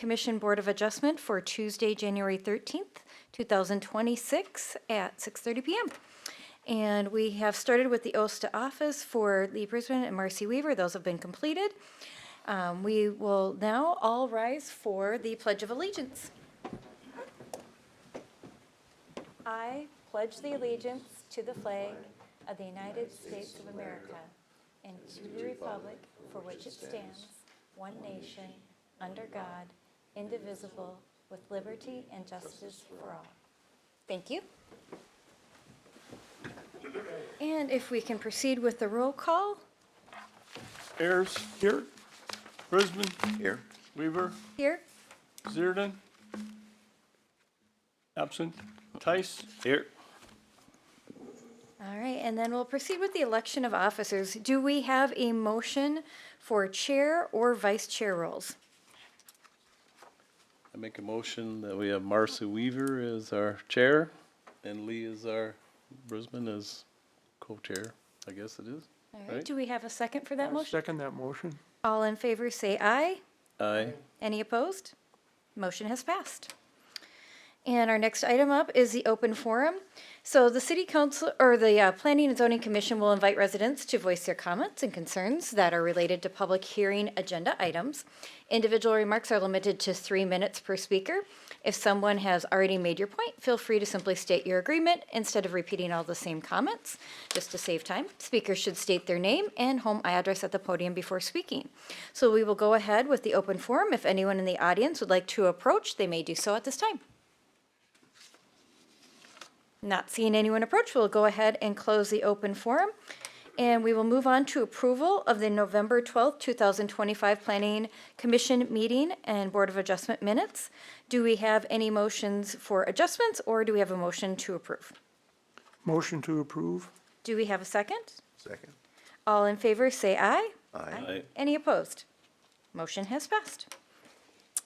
Commission Board of Adjustment for Tuesday, January 13th, 2026 at 6:30 PM. And we have started with the oaths to office for Lee Brisbane and Marcy Weaver. Those have been completed. We will now all rise for the Pledge of Allegiance. I pledge the allegiance to the flag of the United States of America and to the republic for which it stands, one nation, under God, indivisible, with liberty and justice for all. Thank you. And if we can proceed with the roll call. Ayers. Here. Brisbane. Here. Weaver. Here. Zierden. Absent. Tice. Here. All right, and then we'll proceed with the election of officers. Do we have a motion for chair or vice chair roles? I make a motion that we have Marcy Weaver as our chair and Lee as our Brisbane as co-chair, I guess it is. All right, Right. do we have a second for that motion? Second that motion. All in favor, say aye. Aye. Any opposed? Motion has passed. And our next item up is the open forum. So the city council, or the Planning and Zoning Commission will invite residents to voice their comments and concerns that are related to public hearing agenda items. Individual remarks are limited to 3 minutes per speaker. If someone has already made your point, feel free to simply state your agreement instead of repeating all the same comments, just to save time. Speakers should state their name and home address at the podium before speaking. So we will go ahead with the open forum. If anyone in the audience would like to approach, they may do so at this time. Not seeing anyone approach, we'll go ahead and close the open forum. And we will move on to approval of the November 12th, 2025 Planning Commission meeting and Board of Adjustment minutes. Do we have any motions for adjustments, or do we have a motion to approve? Motion to approve. Do we have a second? Second. All in favor, say aye. Aye. Any opposed? Motion has passed.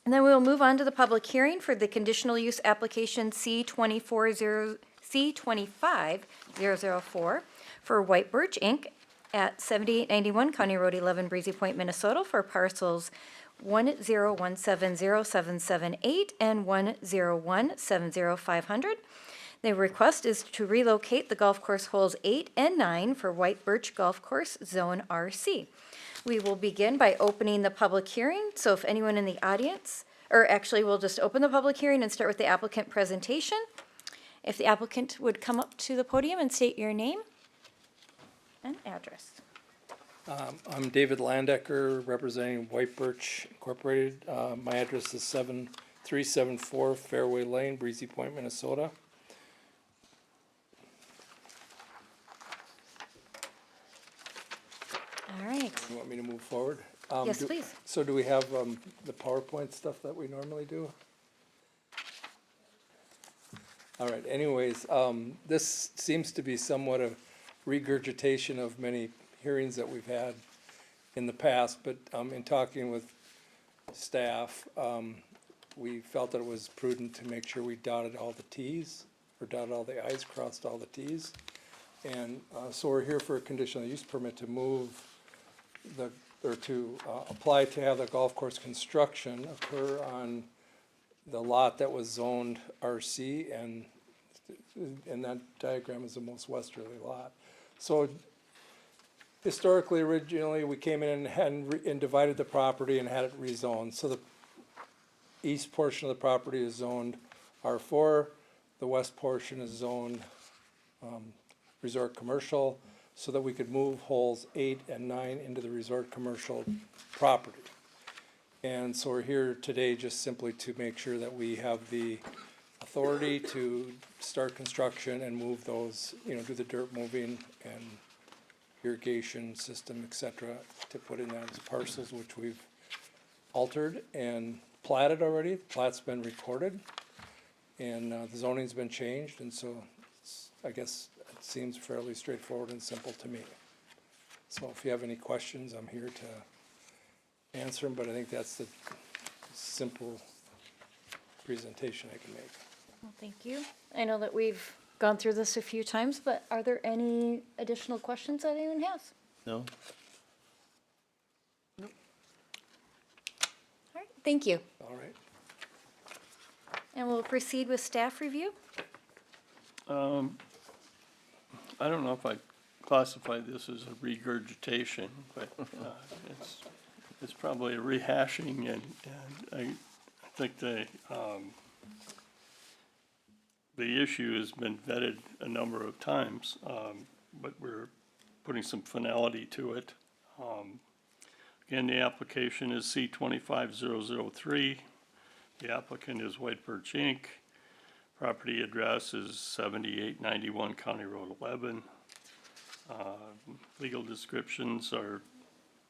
And then we will move on to the public hearing for the conditional use application C25004 for White Birch Inc. at 7891 County Road 11, Breezy Point, Minnesota for parcels 101707778 and 1017050. The request is to relocate the golf course holes 8 and 9 for White Birch Golf Course Zone RC. We will begin by opening the public hearing. So if anyone in the audience, or actually we'll just open the public hearing and start with the applicant presentation. If the applicant would come up to the podium and state your name and address. I'm David Landecker, representing White Birch Incorporated. My address is 7374 Fairway Lane, Breezy Point, Minnesota. All right. You want me to move forward? Yes, please. So do we have the PowerPoint stuff that we normally do? All right, anyways, this seems to be somewhat a regurgitation of many hearings that we've had in the past, but in talking with staff, we felt that it was prudent to make sure we dotted all the Ts, or dotted all the Is, crossed all the Ts. And so we're here for a conditional use permit to move apply to have the golf course construction occur on the lot that was zoned RC, and that diagram is the most westerly lot. So historically, originally, we came in and divided the property and had it rezoned. So the east portion of the property is zoned R4, the west portion is zoned resort commercial, so that we could move holes 8 and 9 into the resort commercial property. And so we're here today just simply to make sure that we have the authority to start construction and move those, do the dirt moving and irrigation system, et cetera, to put in those parcels, which we've altered and platted already. The plat's been recorded, and the zoning's been changed, and so I guess it seems fairly straightforward and simple to me. So if you have any questions, I'm here to answer them, but I think that's the simple presentation I can make. Well, thank you. I know that we've gone through this a few times, but are there any additional questions that anyone has? No? All right, thank you. All right. And we'll proceed with staff review. I don't know if I'd classify this as a regurgitation, but it's probably a rehashing, and I think the issue has been vetted a number of times, but we're putting some finality to it. Again, the application is C25003. The applicant is White Birch Inc. Property address is 7891 County Road 11. Legal descriptions are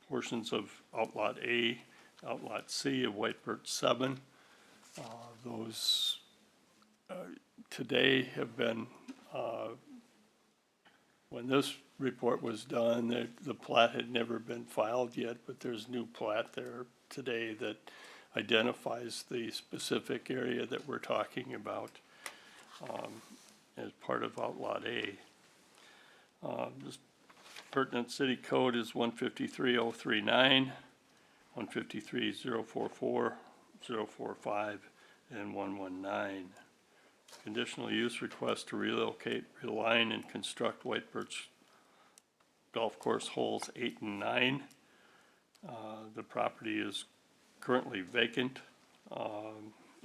portions of Outlot A, Outlot C of White Birch 7. Those today have been, when this report was done, the plat had never been filed yet, but there's new plat there today that identifies the specific area that we're talking about as part of Outlot A. This pertinent city code is 153.039, 153.044, 045, and 119. Conditional use request to relocate, realign, and construct White Birch Golf Course holes 8 and 9. The property is currently vacant,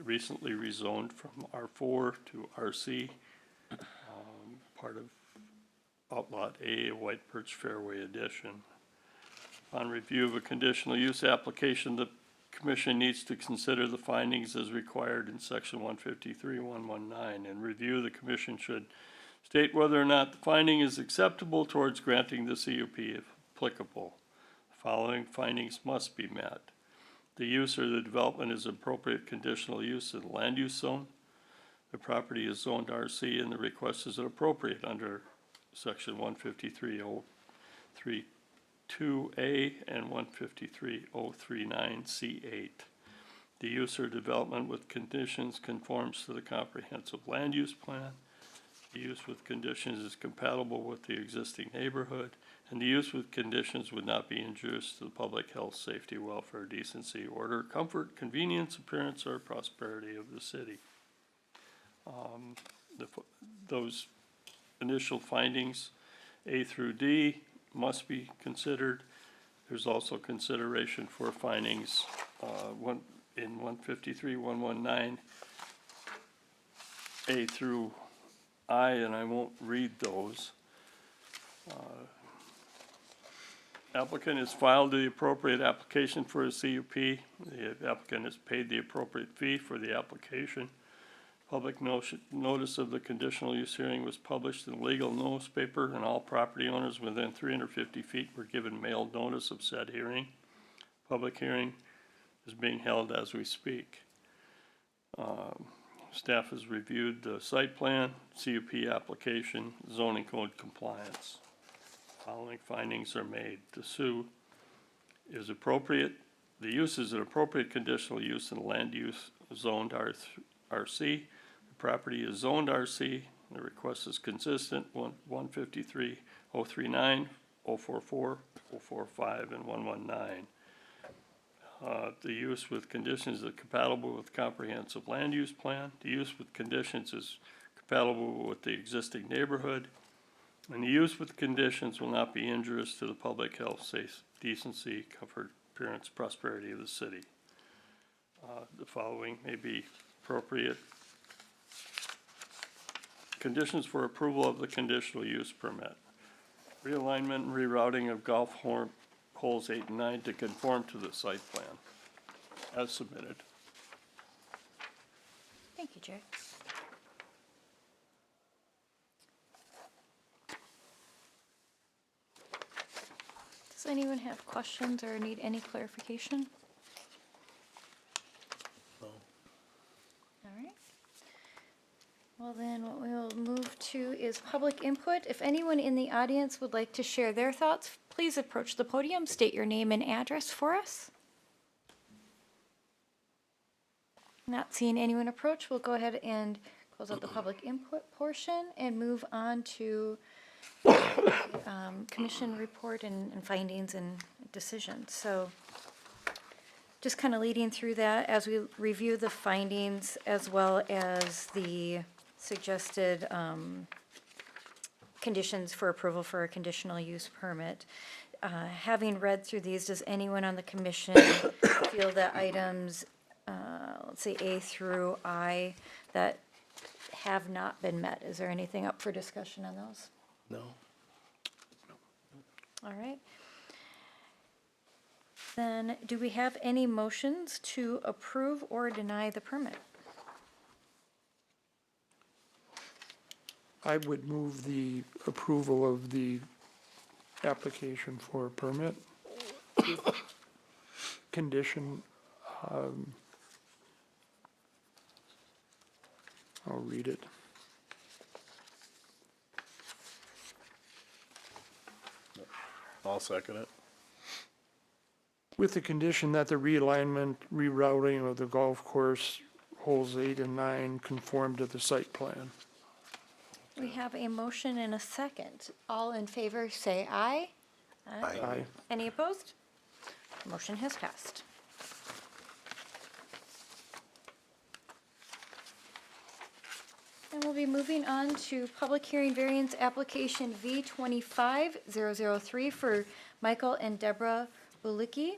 recently rezoned from R4 to RC, part of Outlot A, White Birch Fairway Edition. On review of a conditional use application, the Commission needs to consider the findings as required in section 153.119. In review, the Commission should state whether or not the finding is acceptable towards granting the CUP if applicable. The following findings must be met. The use or the development is appropriate conditional use in the land use zone. The property is zoned RC and the request is appropriate under section 153.032A and 153.039C8. The use or development with conditions conforms to the comprehensive land use plan. The use with conditions is compatible with the existing neighborhood, and the use with conditions would not be injurious to the public health, safety, welfare, decency, order, comfort, convenience, appearance, or prosperity of the city. Those initial findings, A through D, must be considered. There's also consideration for findings in 153.119, A through I, and I won't read those. Applicant has filed the appropriate application for a CUP. The applicant has paid the appropriate fee for the application. Public notice of the conditional use hearing was published in legal newspaper, and all property owners within 350 feet were given mailed notice of said hearing. Public hearing is being held as we speak. Staff has reviewed the site plan, CUP application, zoning code compliance. Following findings are made. The SU is appropriate. The use is an appropriate conditional use in land use zoned RC. The property is zoned RC. The request is consistent, 153.039, 044, 045, and 119. The use with conditions is compatible with comprehensive land use plan. The use with conditions is compatible with the existing neighborhood. And the use with conditions will not be injurious to the public health, safety, decency, comfort, appearance, prosperity of the city. The following may be appropriate. Conditions for approval of the conditional use permit. Realignment and rerouting of golf holes 8 and 9 to conform to the site plan as submitted. Thank you, Jerry. Does anyone have questions or need any clarification? No. All right. Well, then what we'll move to is public input. If anyone in the audience would like to share their thoughts, please approach the podium, state your name and address for us. Not seeing anyone approach, we'll go ahead and close out the public input portion and move on to commission report and findings and decisions. So just kind of leading through that as we review the findings as well as the suggested conditions for approval for a conditional use permit. Having read through these, does anyone on the commission feel that items, let's say A through I, that have not been met? Is there anything up for discussion on those? No. All right. Then, do we have any motions to approve or deny the permit? I would move the approval of the application for a permit. Condition, I'll read it. I'll second it. With the condition that the realignment, rerouting of the golf course holes 8 and 9 conform to the site plan. We have a motion and a second. All in favor, say aye. Aye. Any opposed? Motion has passed. And we'll be moving on to public hearing variance application V25003 for Michael and Deborah Bulicki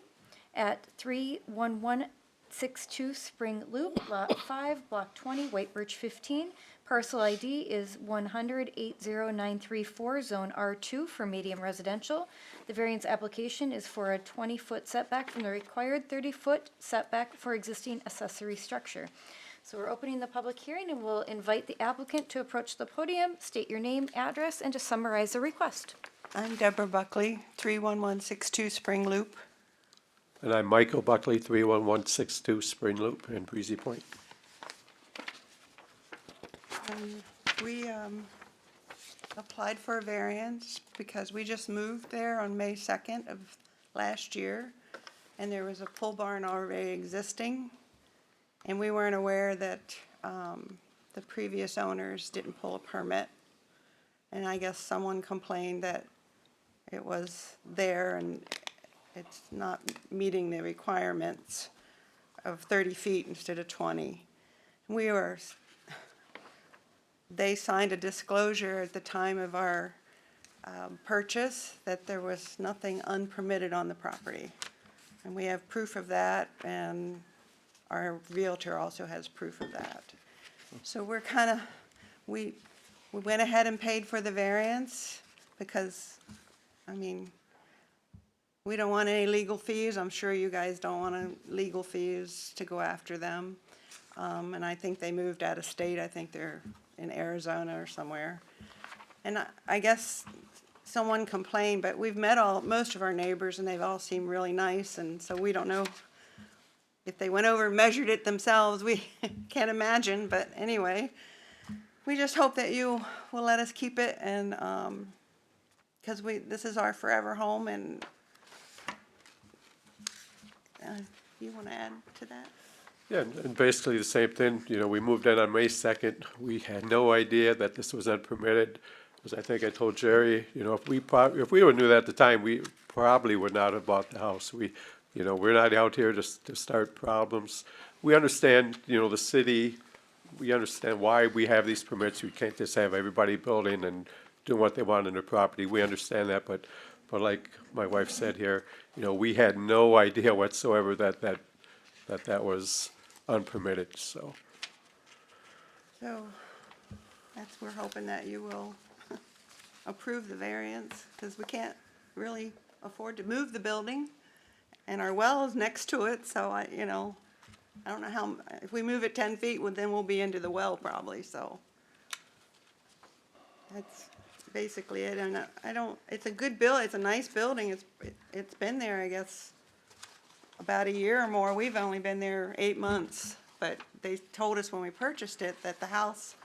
at 31162 Spring Loop, Lot 5, Block 20, White Birch 15. Parcel ID is 100-80934, Zone R2 for medium residential. The variance application is for a 20-foot setback from the required 30-foot setback for existing accessory structure. So we're opening the public hearing and we'll invite the applicant to approach the podium, state your name, address, and to summarize the request. I'm Deborah Buckley, 31162 Spring Loop. And I'm Michael Buckley, 31162 Spring Loop in Breezy Point. We applied for a variance because we just moved there on May 2nd of last year, and there was a pole barn already existing, and we weren't aware that the previous owners didn't pull a permit. And I guess someone complained that it was there and it's not meeting the requirements of 30 feet instead of 20. They signed a disclosure at the time of our purchase that there was nothing unpermitted on the property. And we have proof of that, and our Realtor also has proof of that. So we're we went ahead and paid for the variance because, I mean, we don't want any legal fees. I'm sure you guys don't want legal fees to go after them. And I think they moved out of state. I think they're in Arizona or somewhere. And I guess someone complained, but we've met most of our neighbors and they've all seemed really nice. And so we don't know if they went over and measured it themselves. We can't imagine, but anyway, we just hope that you will let us keep it, and because this is our forever home. And you want to add to that? Yeah, and basically the same thing, you know, we moved in on May 2nd. We had no idea that this was unpermitted. As I think I told Jerry, you know, if we would knew that at the time, we probably would not have bought the house. You know, we're not out here to start problems. We understand, you know, the city, we understand why we have these permits. We can't just have everybody building and doing what they want on their property. We understand that, but like my wife said here, you know, we had no idea whatsoever that was unpermitted, so. So we're hoping that you will approve the variance, because we can't really afford to move the building, and our well is next to it, so I don't know how, if we move it 10 feet, well, then we'll be into the well probably, so. That's basically it, and it's a good build, it's a nice building, it's been there, I guess, about a year or more. We've only been there 8 months, but they told us when we purchased it that the house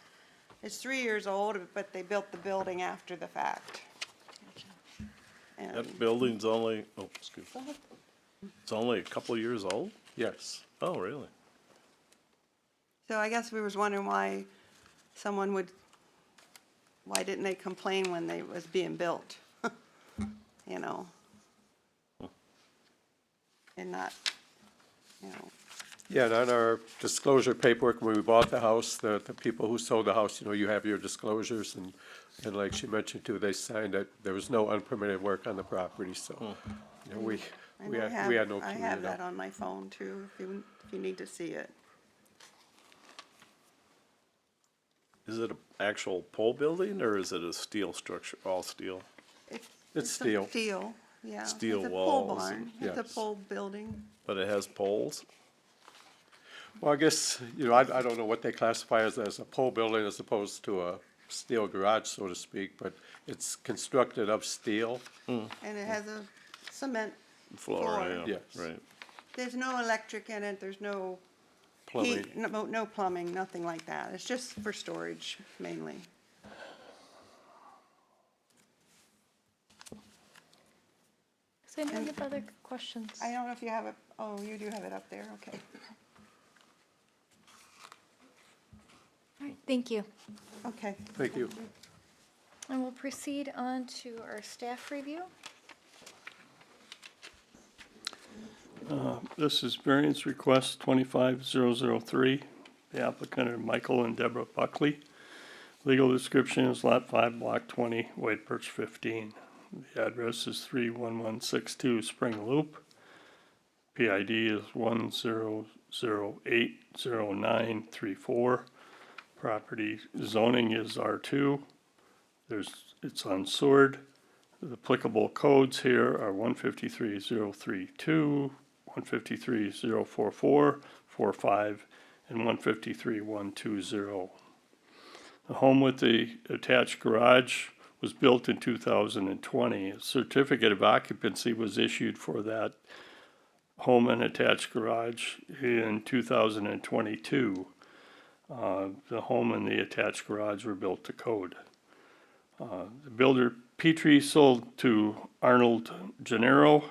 is 3 years old, but they built the building after the fact. And That building's only, excuse me. It's only a couple of years old? Yes. Oh, really? so I guess we was wondering why didn't they complain when they was being built? You know? And not you know, Yeah, and on our disclosure paperwork, when we bought the house, the people who sold the house, you know, you have your disclosures, and like she mentioned too, they signed that there was no unpermitted work on the property, so, you know, and we I had no have, I clue, have you know. that on my phone too, if you need to see it. Is it an actual pole building or is it a steel structure, all steel? It's a steel. Steel, yeah. Steel It's a pole walls barn, it's a yes. pole building. But it has poles? Well, I guess, you know, I don't know what they classify as a pole building as opposed to a steel garage, so to speak, but it's constructed of steel. And it has a cement Floor, Floor. yeah, Yes. right. There's no electric in it, there's no Plumbing. heat, no plumbing, nothing like that. It's just for storage mainly. Does anyone have other questions? I don't know if you have it, oh, you do have it up there, okay. All right, thank you. Okay. Thank you. And we'll proceed on to our staff review. This is variance request 25003. The applicant are Michael and Deborah Buckley. Legal description is Lot 5, Block 20, White Birch 15. The address is 31162 Spring Loop. PID is 10080934. Property zoning is R2. It's unsewered. The applicable codes here are 153.032, 153.044, 45, and 153.120. The home with the attached garage was built in 2020. A certificate of occupancy was issued for that home and attached garage in 2022. The home and the attached garage were built to code. The builder Petrie sold to Arnold Gennaro.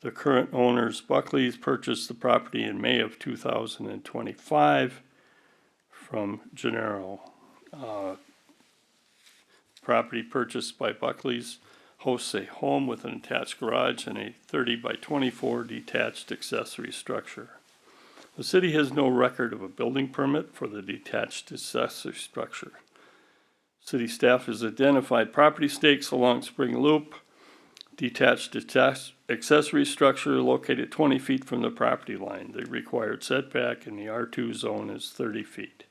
The current owners Buckley's purchased the property in May of 2025 from Gennaro. Property purchased by Buckley's hosts a home with an attached garage and a 30 by 24 detached accessory structure. The city has no record of a building permit for the detached accessory structure. City staff has identified property stakes along Spring Loop, detached accessory structure located 20 feet from the property line. The required setback in the R2 zone is 30 feet.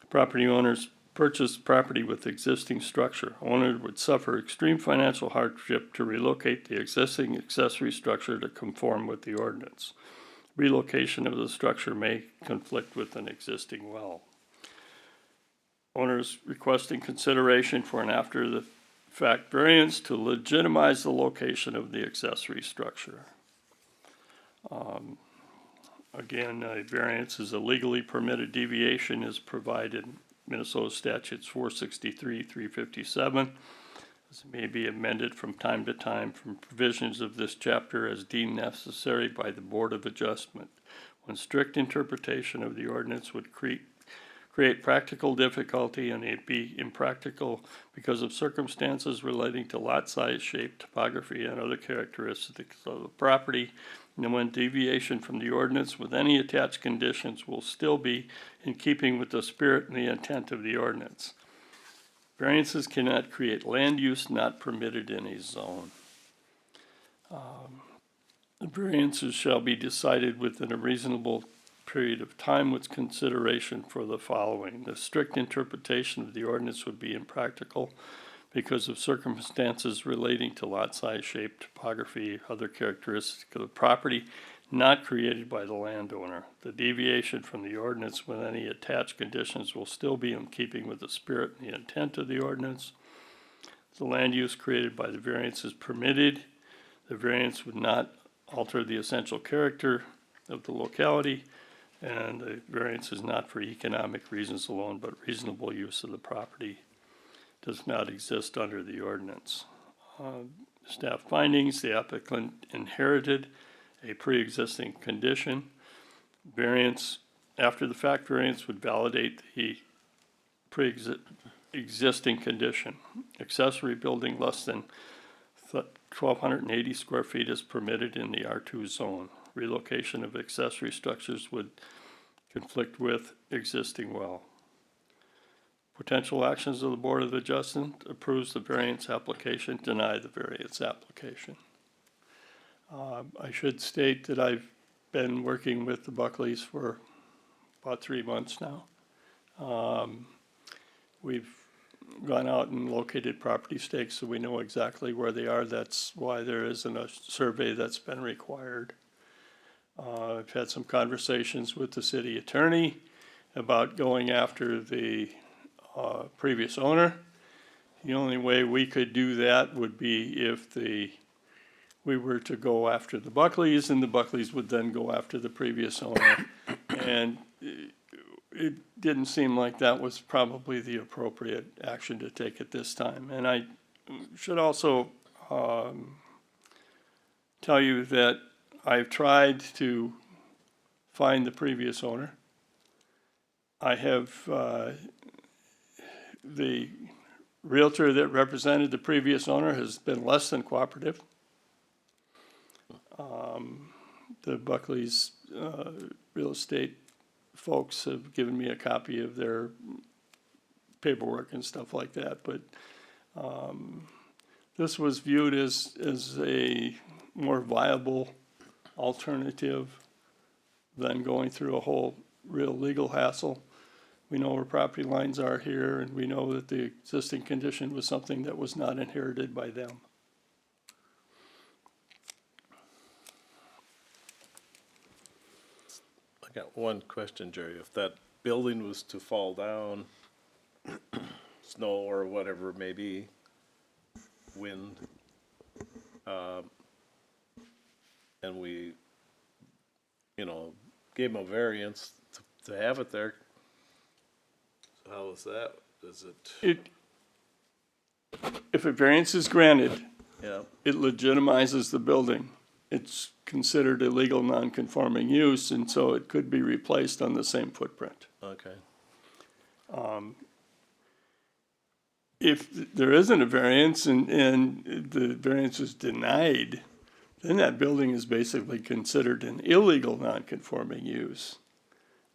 Property owners purchased property with existing structure. Owner would suffer extreme financial hardship to relocate the existing accessory structure to conform with the ordinance. Relocation of the structure may conflict with an existing well. Owners requesting consideration for an after-the-fact variance to legitimize the location of the accessory structure. Again, a variance is a legally permitted deviation is provided in Minnesota statutes 463, 357. This may be amended from time to time from provisions of this chapter as deemed necessary by the Board of Adjustment. When strict interpretation of the ordinance would create practical difficulty and it be impractical because of circumstances relating to lot size, shape, topography, and other characteristics of the property, and when deviation from the ordinance with any attached conditions will still be in keeping with the spirit and the intent of the ordinance. Variances cannot create land use not permitted in a zone. The variances shall be decided within a reasonable period of time with consideration for the following. The strict interpretation of the ordinance would be impractical because of circumstances relating to lot size, shape, topography, other characteristics of the property not created by the landowner. The deviation from the ordinance with any attached conditions will still be in keeping with the spirit and the intent of the ordinance. The land use created by the variance is permitted. The variance would not alter the essential character of the locality, and the variance is not for economic reasons alone, but reasonable use of the property does not exist under the ordinance. Staff findings, the applicant inherited a pre-existing condition. Variance, after the fact variance would validate the pre-existing condition. Accessory building less than 1,280 square feet is permitted in the R2 zone. relocation of accessory structures would conflict with existing well. Potential actions of the Board of Adjustment: approves the variance application, deny the variance application. I should state that I've been working with the Buckleys for about 3 months now. We've gone out and located property stakes so we know exactly where they are. That's why there isn't a survey that's been required. I've had some conversations with the city attorney about going after the previous owner. The only way we could do that would be if we were to go after the Buckleys, and the Buckleys would then go after the previous owner. And it didn't seem like that was probably the appropriate action to take at this time. And I should also tell you that I've tried to find the previous owner. I have the realtor that represented the previous owner has been less than cooperative. The Buckley's real estate folks have given me a copy of their paperwork and stuff like that, but this was viewed as a more viable alternative than going through a whole real legal hassle. We know where property lines are here, and we know that the existing condition was something that was not inherited by them. I got one question, Jerry. If that building was to fall down, snow or whatever it may be, wind, and we, gave them a variance to have it there, how is that? Is it, If a variance is granted, yeah, it legitimizes the building. It's considered a legal non-conforming use, and so it could be replaced on the same footprint. okay, If there isn't a variance and the variance is denied, then that building is basically considered an illegal non-conforming use.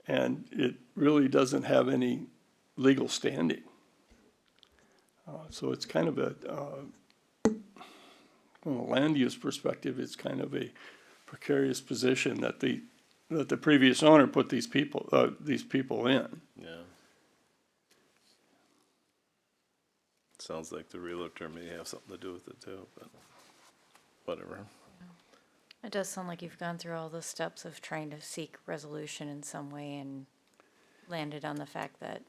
And it really doesn't have any legal standing. So it's kind of from a land use perspective, it's kind of a precarious position that the previous owner put these people in. yeah. Sounds like the realtor may have something to do with it too, but whatever. It does sound like you've gone through all the steps of trying to seek resolution in some way and landed on the fact that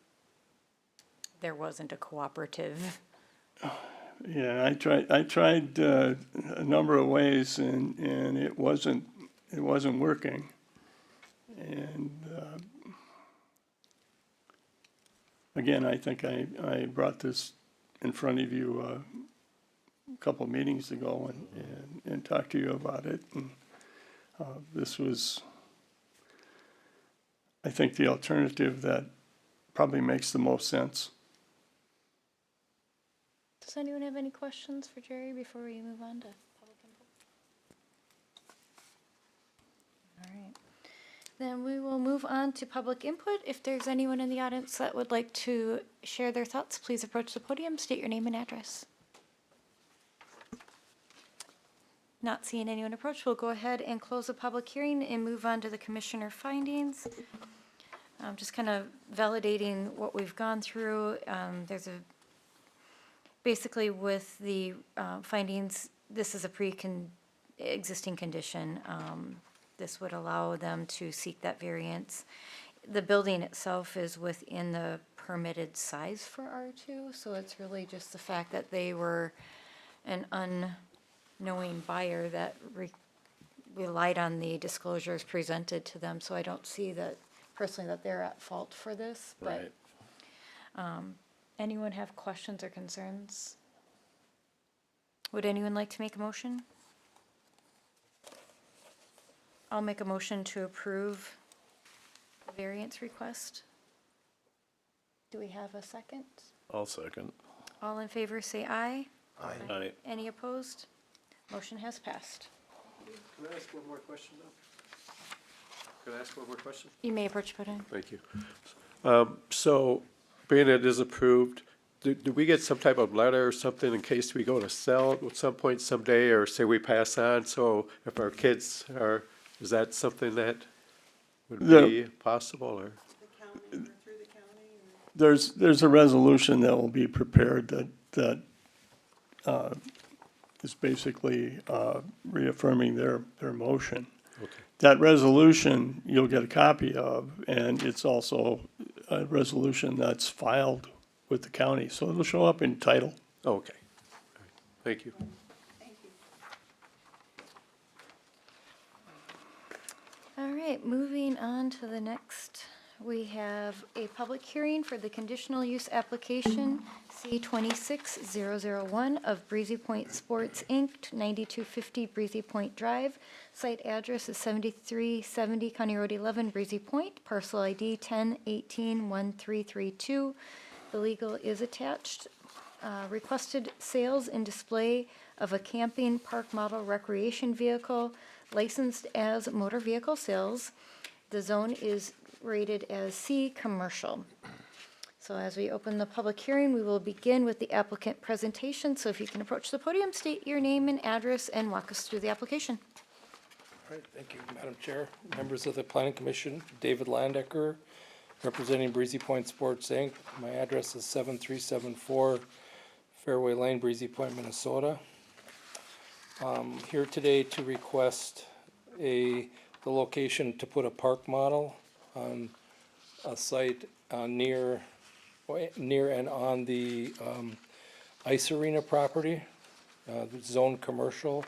there wasn't a cooperative. Yeah, I tried a number of ways and it wasn't working. And again, I think I brought this in front of you a couple meetings ago and talked to you about it. And this was, I think, the alternative that probably makes the most sense. Does anyone have any questions for Jerry before we move on to public input? All right. Then we will move on to public input. If there's anyone in the audience that would like to share their thoughts, please approach the podium, state your name and address. Not seeing anyone approach, we'll go ahead and close the public hearing and move on to the commissioner findings. Just kind of validating what we've gone through. Basically with the findings, this is a existing condition. This would allow them to seek that variance. The building itself is within the permitted size for R2, so it's really just the fact that they were an unknowing buyer that relied on the disclosures presented to them. So I don't see that personally that they're at fault for this, but Right. anyone have questions or concerns? Would anyone like to make a motion? I'll make a motion to approve the variance request. Do we have a second? I'll second. All in favor, say aye. Aye. Any opposed? Motion has passed. Can I ask one more question though? Can I ask one more question? You may approach the podium. Thank you. So, being it is approved, do we get some type of letter or something in case we go to sell it at some point someday, or say we pass on? So if our kids are, is that something that would be possible, or? The county, or through the county, or? There's a resolution that will be prepared that is basically reaffirming their motion. Okay. That resolution, you'll get a copy of, and it's also a resolution that's filed with the county, so it'll show up in title. Oh, okay. All right. Thank you. Thank you. All right, moving on to the next, we have a public hearing for the conditional use application C26001 of Breezy Point Sports, Inc., 9250 Breezy Point Drive. Site address is 7370 County Road 11, Breezy Point, parcel ID 10181332. The legal is attached. Requested sales and display of a camping park model recreation vehicle licensed as motor vehicle sales. The zone is rated as C, commercial. So as we open the public hearing, we will begin with the applicant presentation. So if you can approach the podium, state your name and address, and walk us through the application. All right, thank you, Madam Chair, members of the Planning Commission, David Landecker, representing Breezy Point Sports, Inc. My address is 7374 Fairway Lane, Breezy Point, Minnesota. Here today to request the location to put a park model on a site near and on the ice arena property, zone commercial.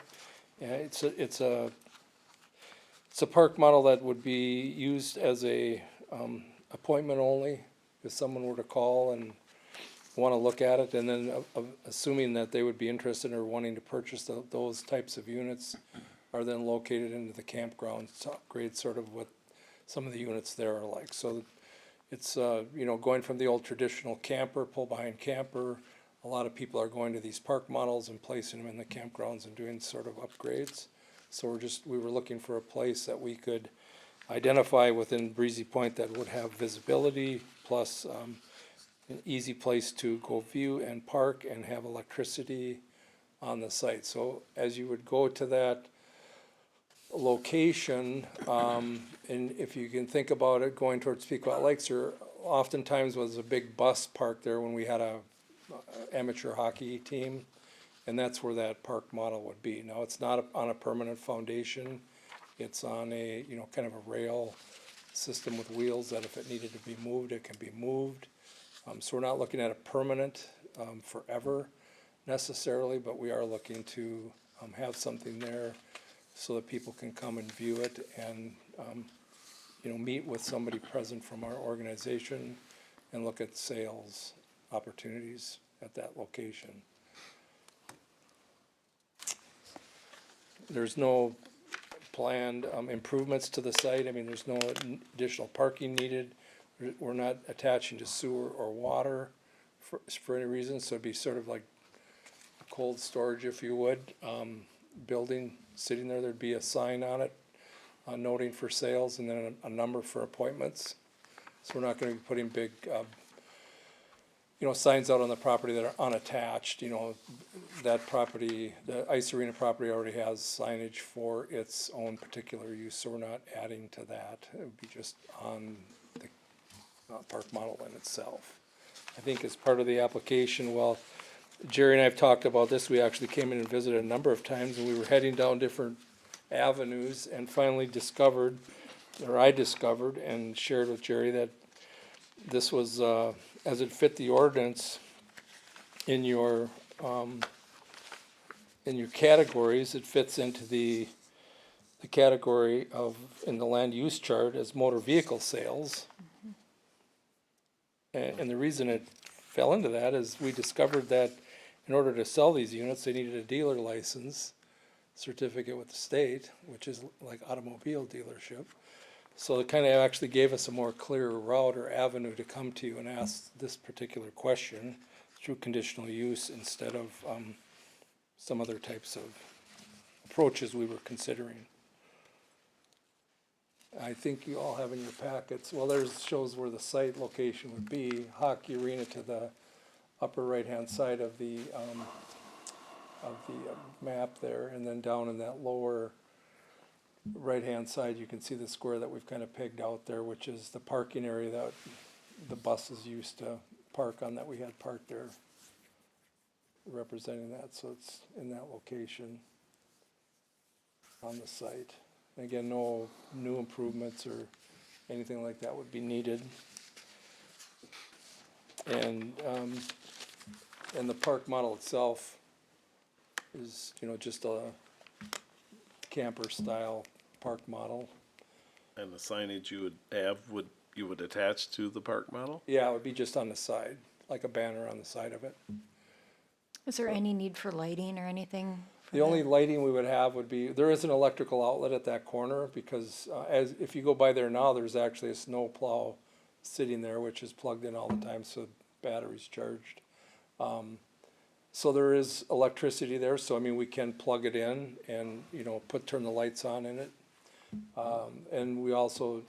It's a park model that would be used as a appointment only, if someone were to call and want to look at it, and then assuming that they would be interested or wanting to purchase those types of units, are then located into the campground, to upgrade sort of what some of the units there are like. So it's, going from the old traditional camper, pull-behind camper. A lot of people are going to these park models and placing them in the campgrounds and doing sort of upgrades. So we were looking for a place that we could identify within Breezy Point that would have visibility, plus an easy place to go view and park and have electricity on the site. So as you would go to that location, and if you can think about it, going towards Pequot Lakes, there oftentimes was a big bus parked there when we had a amateur hockey team, and that's where that park model would be. Now, it's not on a permanent foundation. It's on a, kind of a rail system with wheels that if it needed to be moved, it can be moved. So we're not looking at a permanent forever necessarily, but we are looking to have something there so that people can come and view it and, meet with somebody present from our organization and look at sales opportunities at that location. There's no planned improvements to the site. I mean, there's no additional parking needed. We're not attaching to sewer or water for any reason, so it'd be sort of like cold storage, if you would. Building sitting there, there'd be a sign on it noting for sales, and then a number for appointments. So we're not going to be putting big signs out on the property that are unattached. That property, the ice arena property, already has signage for its own particular use, so we're not adding to that. It would be just on the park model in itself. I think as part of the application, well, Jerry and I have talked about this. We actually came in and visited a number of times, and we were heading down different avenues and finally I discovered and shared with Jerry that this was, as it fit the ordinance in your categories, it fits into the category of, in the land use chart, as motor vehicle sales. And the reason it fell into that is we discovered that in order to sell these units, they needed a dealer license certificate with the state, which is like automobile dealership. So it kind of actually gave us a more clear route or avenue to come to you and ask this particular question through conditional use instead of some other types of approaches we were considering. I think you all have in your packets, well, there's, shows where the site location would be, Hockey Arena to the upper right-hand side of the map there, and then down in that lower right-hand side, you can see the square that we've kind of pegged out there, which is the parking area that the buses used to park on, that we had parked there, representing that, so it's in that location on the site. Again, no new improvements or anything like that would be needed. And the park model itself is, you know, just a camper style park model. And the signage you would have, you would attach to the park model? Yeah, it would be just on the side, like a banner on the side of it. Is there any need for lighting or anything? The only lighting we would have would be, there is an electrical outlet at that corner, because if you go by there now, there's actually a snow plow sitting there, which is plugged in all the time, so the battery's charged. So there is electricity there, so I mean, we can plug it in and, you know, turn the lights on in it. And we also,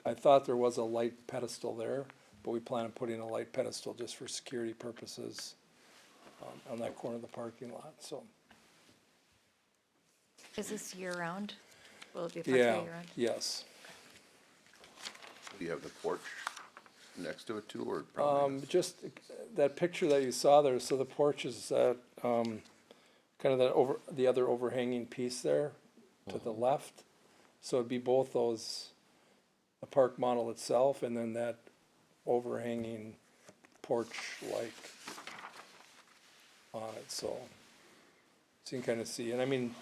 I thought there was a light pedestal there, but we plan on putting a light pedestal just for security purposes on that corner of the parking lot, so. Is this year-round? Will it be parked Yeah, year-round? yes. Do you have the porch next to it too, or probably? Just that picture that you saw there, so the porch is that, kind of that the other overhanging piece there to the left. So it'd be both those, the park model itself and then that overhanging porch-like on it, so you can kind of see. And I mean,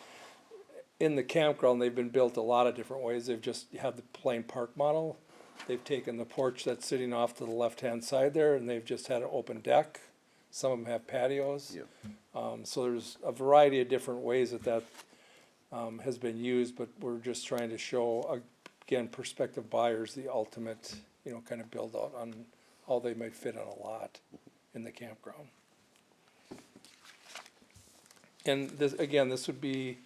in the campground, they've been built a lot of different ways. They've just had the plain park model. They've taken the porch that's sitting off to the left-hand side there, and they've just had an open deck. Some of them have patios. Yep. So there's a variety of different ways that has been used, but we're just trying to show, again, prospective buyers the ultimate, you know, kind of build out on how they might fit on a lot in the campground. And this, again, this would be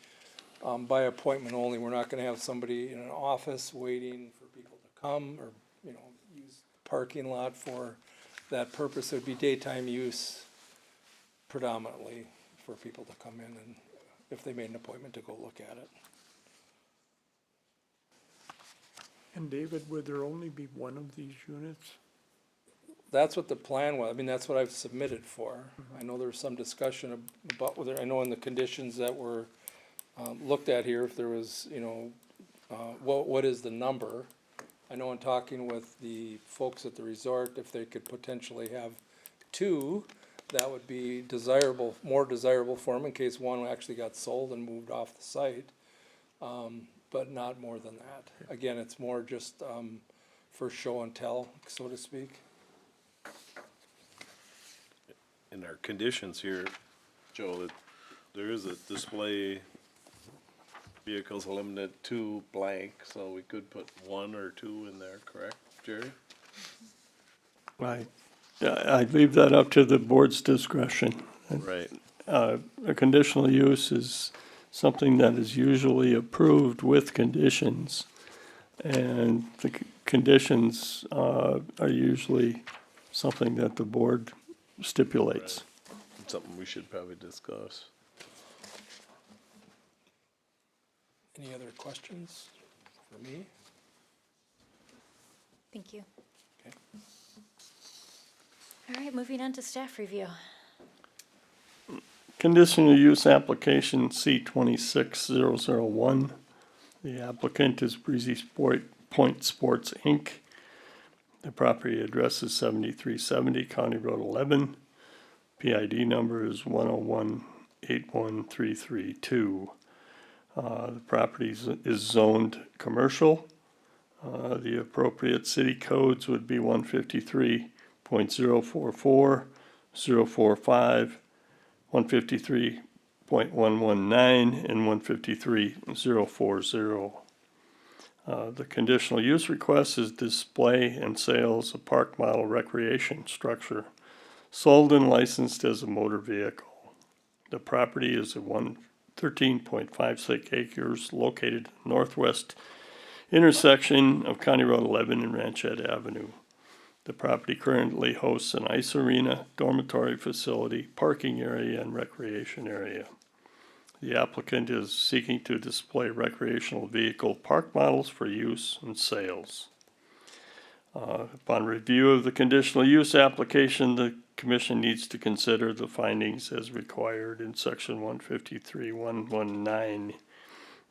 by appointment only. We're not gonna have somebody in an office waiting for people to come or, you know, use the parking lot for that purpose. It would be daytime use predominantly for people to come in and if they made an appointment to go look at it. And David, would there only be one of these units? That's what the plan was. I mean, that's what I've submitted for. I know there was some discussion about whether, I know in the conditions that were looked at here, if there was, you know, what is the number? I know in talking with the folks at the resort, if they could potentially have two, that would be desirable, more desirable for them in case one actually got sold and moved off the site. But not more than that. Again, it's more just for show and tell, so to speak. In our conditions here, Joe, that there is a display vehicles limited to blank, so we could put one or two in there, correct, Jerry? I leave that up to the board's discretion. Right. A conditional use is something that is usually approved with conditions. And the conditions are usually something that the board stipulates. Something we should probably discuss. Any other questions for me? Thank you. Okay. All right, moving on to staff review. Conditional use application C26001. The applicant is Breezy Point Sports, Inc. The property address is 7370 County Road 11. PID number is 101-81332. The property is zoned commercial. The appropriate city codes would be 153.044, 045, 153.119, and 153.040. The conditional use request is display and sales of park model recreation structure sold and licensed as a motor vehicle. The property is 13.56 acres located northwest intersection of County Road 11 and Ranchette Avenue. The property currently hosts an ice arena, dormitory facility, parking area, and recreation area. The applicant is seeking to display recreational vehicle park models for use and sales. Upon review of the conditional use application, the commission needs to consider the findings as required in section 153.119.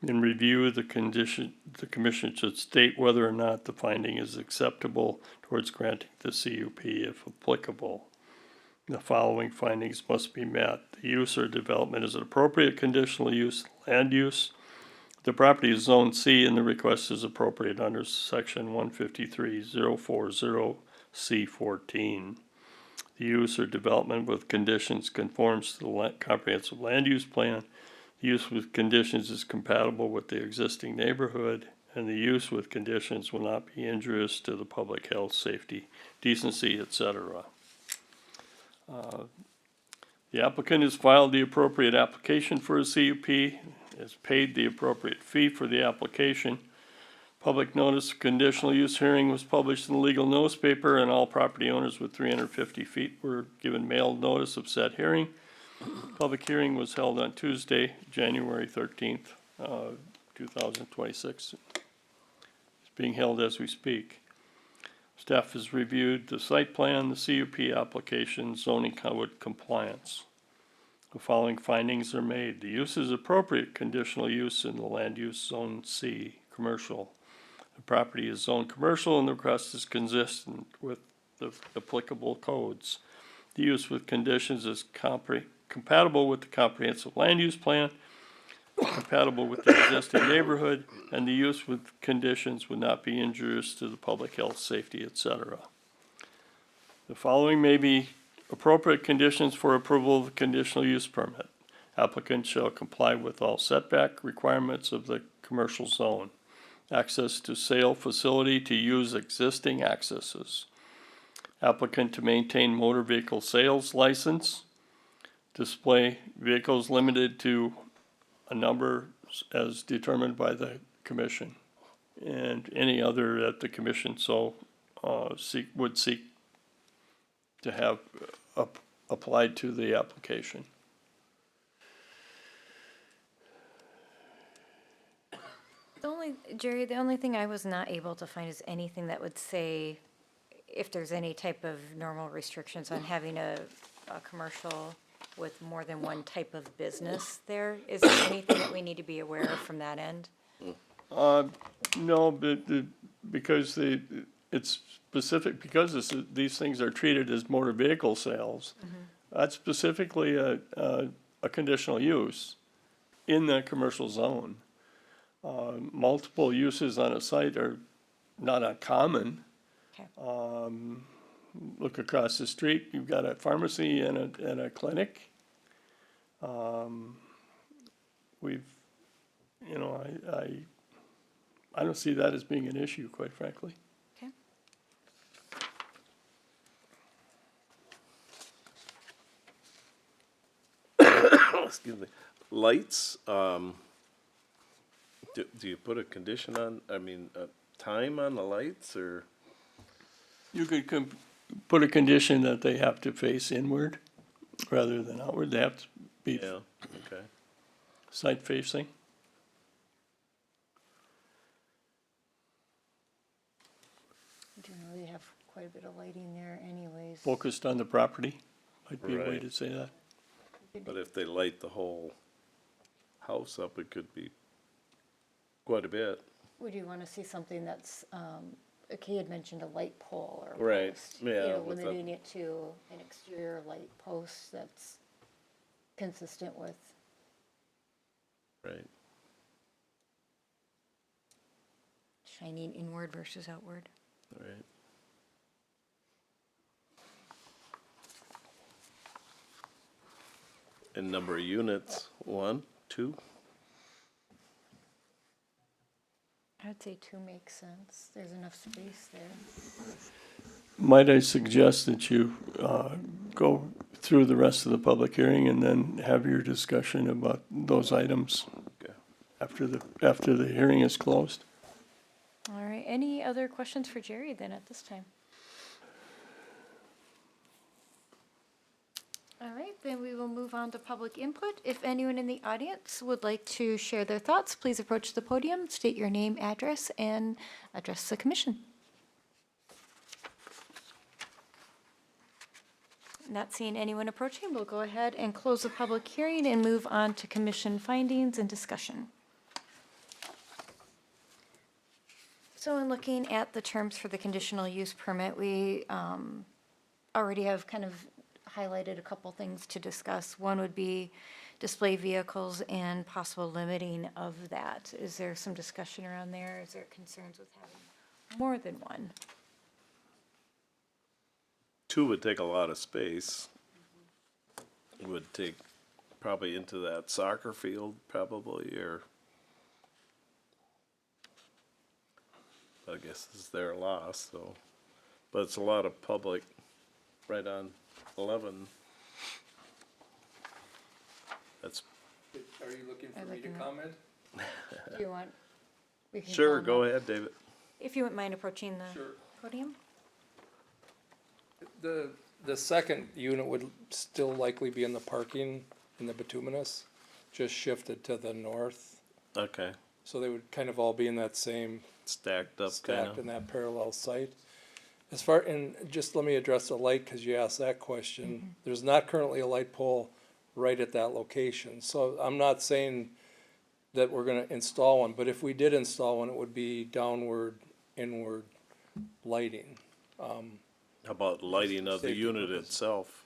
In review of the condition, the commission should state whether or not the finding is acceptable towards granting the CUP if applicable. The following findings must be met. The use or development is an appropriate conditional use, land use. The property is Zone C and the request is appropriate under section 153.040C14. The use or development with conditions conforms to the comprehensive land use plan. The use with conditions is compatible with the existing neighborhood, and the use with conditions will not be injurious to the public health, safety, decency, etc. The applicant has filed the appropriate application for a CUP, has paid the appropriate fee for the application. Public notice of conditional use hearing was published in the legal newspaper, and all property owners with 350 feet were given mailed notice of said hearing. Public hearing was held on Tuesday, January 13th, 2026. It's being held as we speak. Staff has reviewed the site plan, the CUP application, zoning code compliance. The following findings are made. The use is appropriate conditional use in the land use zone C, commercial. The property is zoned commercial and the request is consistent with the applicable codes. The use with conditions is compatible with the comprehensive land use plan, compatible with the existing neighborhood, and the use with conditions would not be injurious to the public health, safety, etc. The following may be appropriate conditions for approval of the conditional use permit. Applicant shall comply with all setback requirements of the commercial zone. Access to sale facility to use existing accesses. Applicant to maintain motor vehicle sales license. Display vehicles limited to a number as determined by the commission. And any other that the commission would seek to have applied to the application. Jerry, the only thing I was not able to find is anything that would say if there's any type of normal restrictions on having a commercial with more than one type of business there. Is there anything that we need to be aware of from that end? No, but because it's specific, because these things are treated as motor vehicle sales, that's specifically a conditional use in the commercial zone. Multiple uses on a site are not uncommon. Okay. Look across the street, you've got a pharmacy and a clinic. I don't see that as being an issue, quite frankly. Okay. Excuse me. Lights, do you put a condition on, a time on the lights, or? You could put a condition that they have to face inward rather than outward. They have to be Yeah, okay. site facing. Generally have quite a bit of lighting there anyways. Focused on the property, might be a way Right. to say that. But if they light the whole house up, it could be quite a bit. Would you want to see something that's, he had mentioned a light pole or a Right, post, yeah, with the- limiting it to an exterior light post that's consistent with, Right. shining inward versus outward. Right. And number of units, 1, 2? I'd say 2 makes sense. There's enough space there. Might I suggest that you go through the rest of the public hearing and then have your discussion about those items Okay. after the hearing is closed? any other questions for Jerry then at this time? All right, then we will move on to public input. If anyone in the audience would like to share their thoughts, please approach the podium, state your name, address, and address the commission. Not seeing anyone approaching, we'll go ahead and close the public hearing and move on to commission findings and discussion. So in looking at the terms for the conditional use permit, we already have kind of highlighted a couple things to discuss. One would be display vehicles and possible limiting of that. Is there some discussion around there? Is there concerns with having more than one? 2 would take a lot of space. Would take probably into that soccer field probably, or I guess it's their loss, so. But it's a lot of public right on 11. That's, Are you looking I'm for me to looking at- comment? Do you want? We can sure, call go them up. ahead, David. If you wouldn't mind approaching the Sure. podium. The second unit would still likely be in the parking in the bituminous, just shifted to the north. Okay, So they would kind of all be in that same, stacked up stacked kinda. in that parallel site. As far, and just let me address the light, cause you asked that question. There's not currently a light pole right at that location, so I'm not saying that we're gonna install one, but if we did install one, it would be downward, inward lighting. How about lighting of the Safety unit purposes. itself?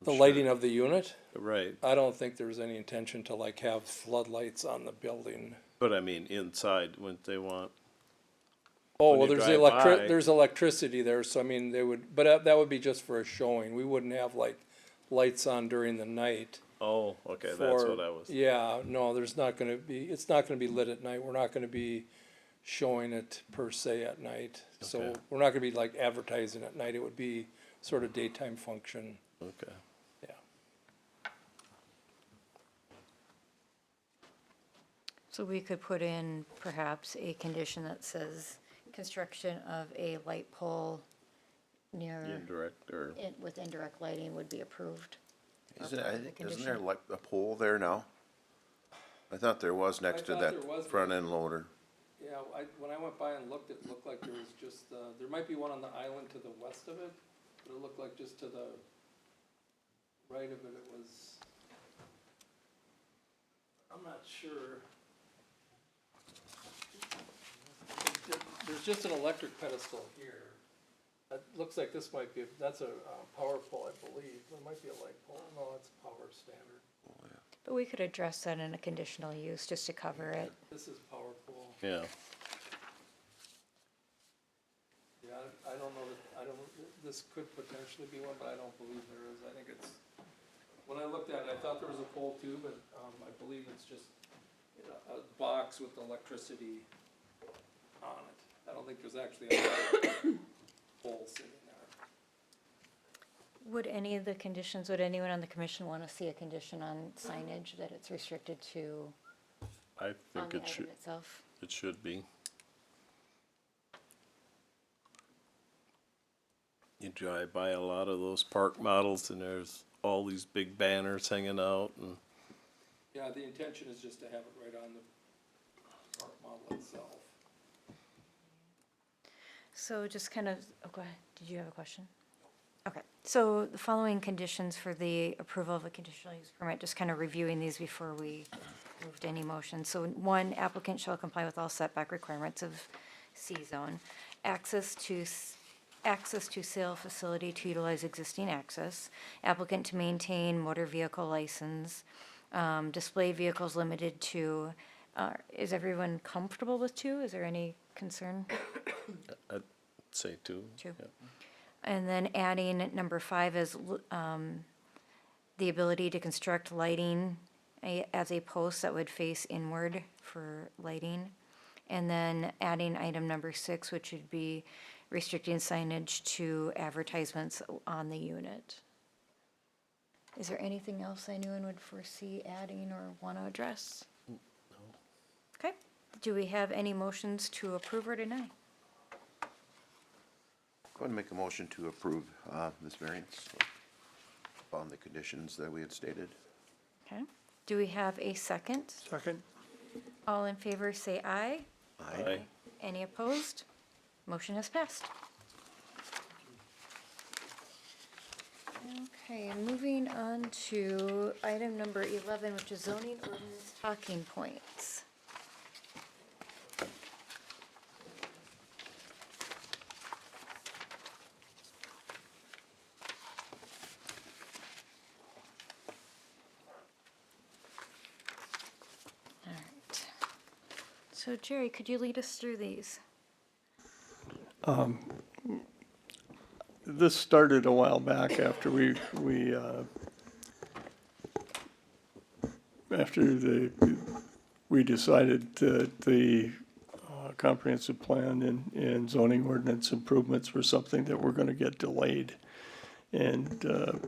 The lighting of the unit, Right, I don't think there's any intention to like have floodlights on the building. but I mean, inside, wouldn't they want? Oh, When well, you there's drive by. there's electricity there, so I mean, they would, but that would be just for a showing. We wouldn't have like lights on during the night. Oh, okay, that's for- what I was, Yeah, no, there's not gonna be, it's not gonna be lit at night. We're not gonna be showing it per se at night. So Okay. we're not gonna be like advertising at night. It would be sort of daytime function, okay. yeah. So we could put in perhaps a condition that says construction of a light pole near, Indirect, or, with indirect lighting would be approved. Isn't, part I of the think, isn't condition. there like a pole there now? I thought there was next to thought that there was, front end loader. Yeah, when I went by and looked, it looked like there was just, there might be one on the island to the west of it, but it looked like just to the right of it, it was, I'm not sure. There's just an electric pedestal here. It looks like this might be, that's a power pole, I believe. It might be a light pole. No, it's power standard. But we could address that in a conditional use just to cover it. This is power pole. yeah, Yeah, I don't know that, this could potentially be one, but I don't believe there is. I think it's, when I looked at it, I thought there was a pole too, but, I believe it's just a box with electricity on it. I don't think there's actually a pole sitting there. Would any of the conditions, would anyone on the commission want to see a condition on signage that it's restricted to I on think the it should, item itself? it should be. You drive by a lot of those park models and there's all these big banners hanging out and, Yeah, the intention is just to have it right on the park model itself. So just kind of, oh, go ahead. Did you have a question? Okay, so the following conditions for the approval of a conditional use permit, just kind of reviewing these before we move to any motion. So one, applicant shall comply with all setback requirements of C-zone. Access to sale facility to utilize existing access. Applicant to maintain motor vehicle license. Display vehicles limited to, is everyone comfortable with 2? Is there any concern? I'd say 2. 2. Yeah. And then adding number 5 is the ability to construct lighting as a post that would face inward for lighting. And then adding item number 6, which would be restricting signage to advertisements on the unit. Is there anything else anyone would foresee adding or want to address? Okay. Do we have any motions to approve or deny? Go ahead and make a motion to approve this variance on the conditions that we had stated. Okay. Do we have a second? Second? All in favor, say aye. Aye. Any opposed? Motion has passed. Okay, and moving on to item number 11, which is zoning ordinance talking points. All right. So Jerry, could you lead us through these? This started a while back after we decided that the comprehensive plan and zoning ordinance improvements were something that were gonna get delayed. And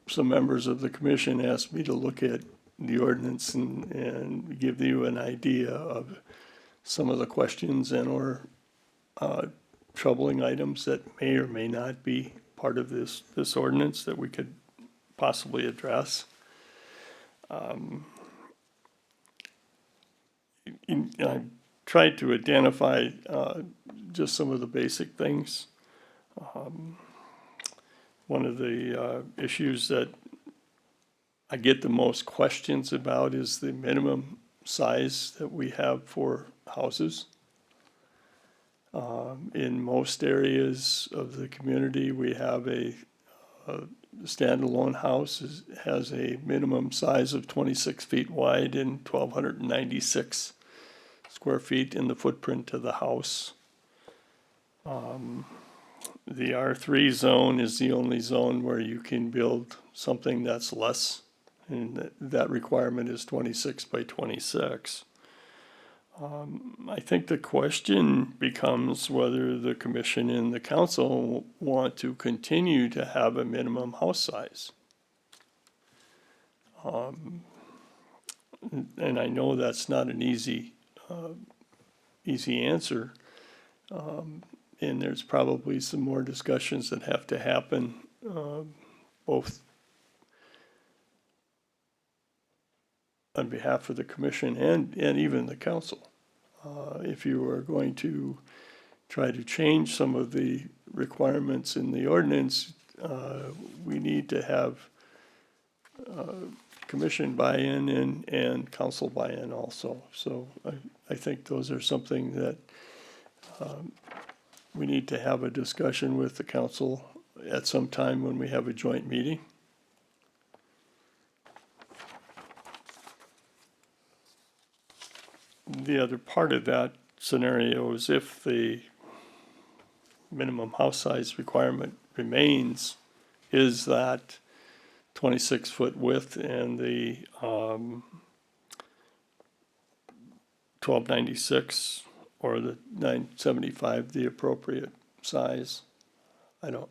some members of the commission asked me to look at the ordinance and give you an idea of some of the questions and/or troubling items that may or may not be part of this ordinance that we could possibly address. I tried to identify just some of the basic things. One of the issues that I get the most questions about is the minimum size that we have for houses. In most areas of the community, we have a standalone house has a minimum size of 26 feet wide and 1,296 square feet in the footprint of the house. The R3 zone is the only zone where you can build something that's less, and that requirement is 26 by 26. I think the question becomes whether the commission and the council want to continue to have a minimum house size. And I know that's not an easy answer. And there's probably some more discussions that have to happen, both on behalf of the commission and even the council. If you are going to try to change some of the requirements in the ordinance, we need to have commission buy-in and council buy-in also. So I think those are something that we need to have a discussion with the council at some time when we have a joint meeting. The other part of that scenario is if the minimum house size requirement remains, is that 26-foot width and the 1296 or the 975 the appropriate size? I know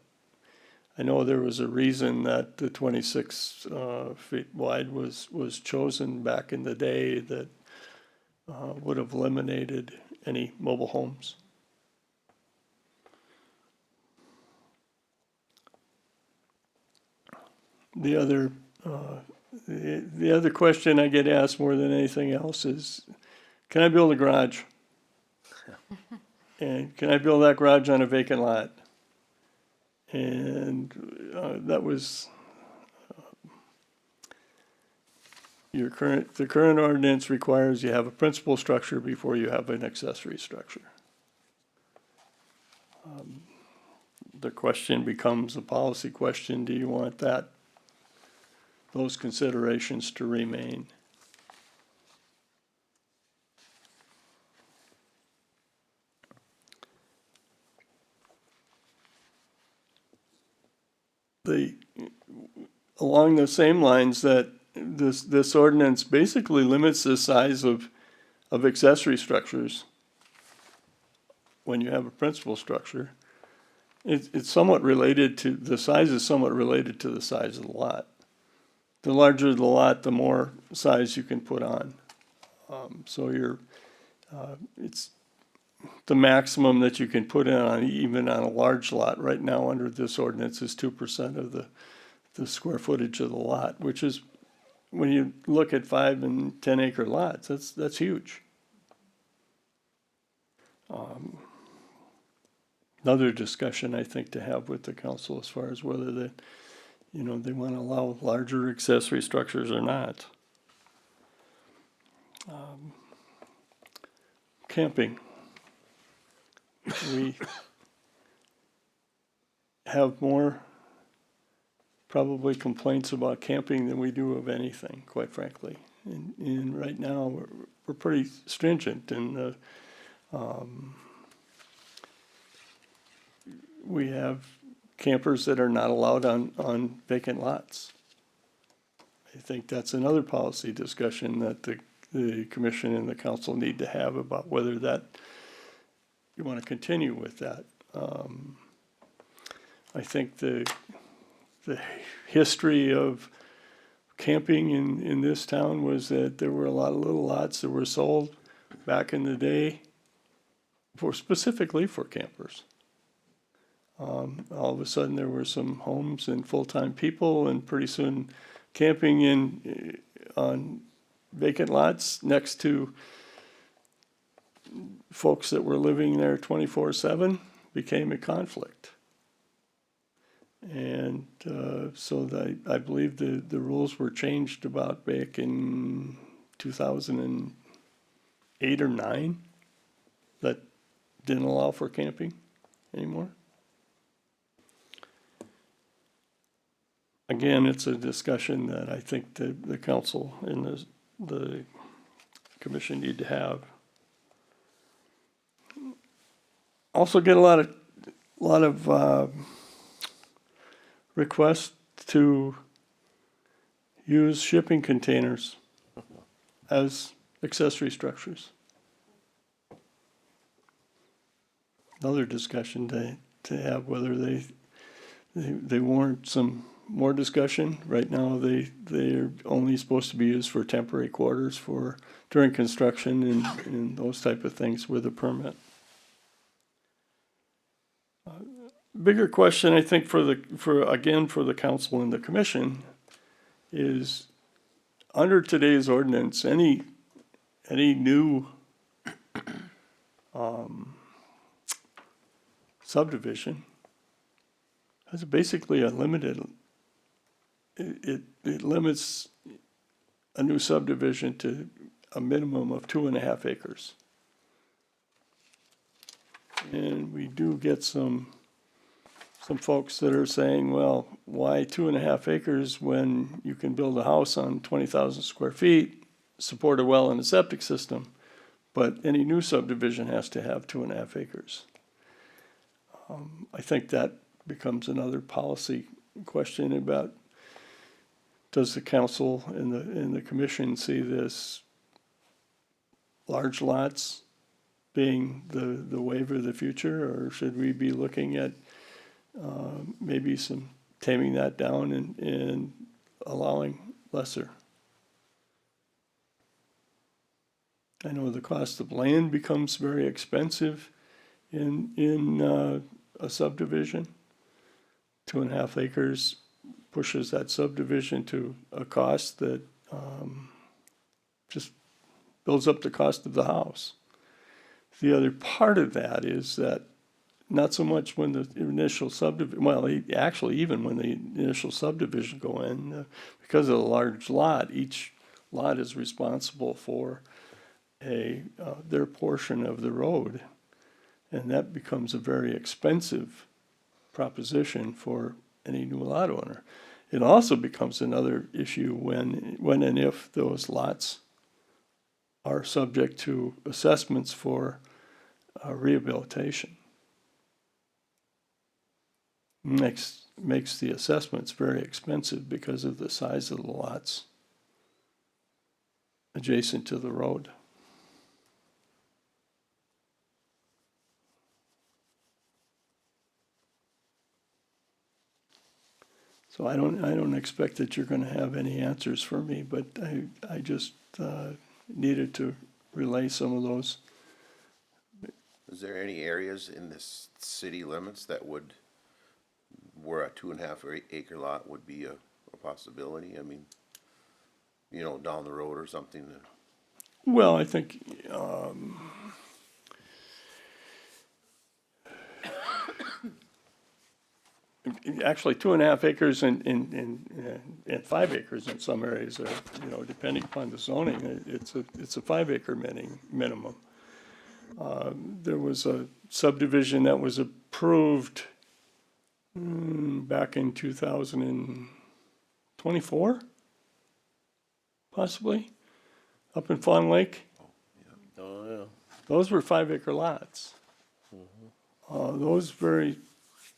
there was a reason that the 26 feet wide was chosen back in the day that would have eliminated any mobile homes. The other question I get asked more than anything else is, can I build a garage? And can I build that garage on a vacant lot? And that was the current ordinance requires you have a principal structure before you have an accessory structure. The question becomes a policy question: do you want those considerations to remain? Along the same lines that this ordinance basically limits the size of accessory structures when you have a principal structure. It's somewhat related to, the size is somewhat related to the size of the lot. The larger the lot, the more size you can put on. So It's the maximum that you can put in on, even on a large lot right now under this ordinance is 2% of the square footage of the lot, which is, when you look at 5 and 10 acre lots, that's huge. Another discussion I think to have with the council as far as whether they, they want to allow larger accessory structures or not. Camping. We have more probably complaints about camping than we do of anything, quite frankly. And right now, we're pretty stringent in the, we have campers that are not allowed on vacant lots. I think that's another policy discussion that the commission and the council need to have about whether that, you want to continue with that. I think the history of camping in this town was that there were a lot of little lots that were sold back in the day specifically for campers. All of a sudden there were some homes and full-time people, and pretty soon camping on vacant lots next to folks that were living there 24/7 became a conflict. And so I believe the rules were changed about back in 2008 or 9 that didn't allow for camping anymore. Again, it's a discussion that I think the council and the commission need to have. Also get a lot of requests to use shipping containers as accessory structures. Another discussion to have whether they warrant some more discussion. Right now, they're only supposed to be used for temporary quarters during construction and those type of things with a permit. Bigger question, I think, for the council and the commission is, under today's ordinance, any new subdivision has basically a limited. It limits a new subdivision to a minimum of 2.5 acres. And we do get some folks that are saying, well, why 2.5 acres when you can build a house on 20,000 square feet, support a well and a septic system, but any new subdivision has to have 2.5 acres. I think that becomes another policy question about, does the council and the commission see this large lots being the wave of the future, or should we be looking at maybe some taming that down and allowing lesser? I know the cost of land becomes very expensive in a subdivision. 2.5 acres pushes that subdivision to a cost that just builds up the cost of the house. The other part of that is that not so much when the initial subdivision, well, actually even when the initial subdivision go in, because of the large lot, each lot is responsible for their portion of the road. And that becomes a very expensive proposition for any new lot owner. It also becomes another issue when and if those lots are subject to assessments for rehabilitation. Makes the assessments very expensive because of the size of the lots adjacent to the road. So I don't expect that you're going to have any answers for me, but I just needed to relay some of those Is there any areas in this city limits that would, where a 2.5 acre lot would be a possibility? I mean, you know, down the road or something. Well, I think, actually 2.5 acres and 5 acres in some areas are, you know, depending upon the zoning, it's a 5 acre minimum. There was a subdivision that was approved back in 2024, possibly, up in Fawn Lake. Oh, yeah. Those were 5 acre lots. Those very,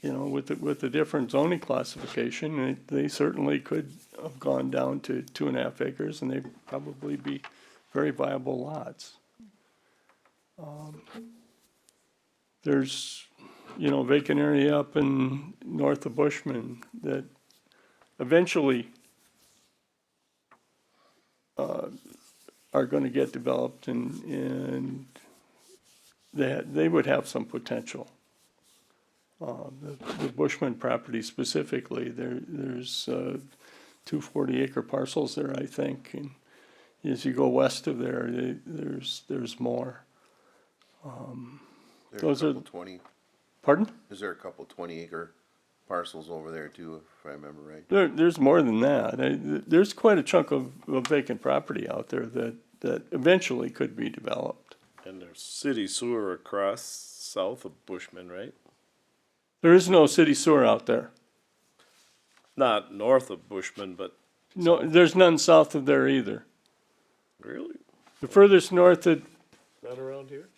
you know, with the different zoning classification, they certainly could have gone down to 2.5 acres, and they'd probably be very viable lots. There's, you know, vacant area up in north of Bushman that eventually are gonna get developed, and they would have some potential. The Bushman property specifically, there's 2 40-acre parcels there, I think, and as you go west of there, there's more. There Those a are- couple 20, Pardon? is there a couple 20-acre parcels over there too, if I remember right? There's more than that. There's quite a chunk of vacant property out there that eventually could be developed. And there's city sewer across south of Bushman, right? There is no city sewer out there. Not north of Bushman, but No, there's none south of there either. really? The furthest north that, Not around here?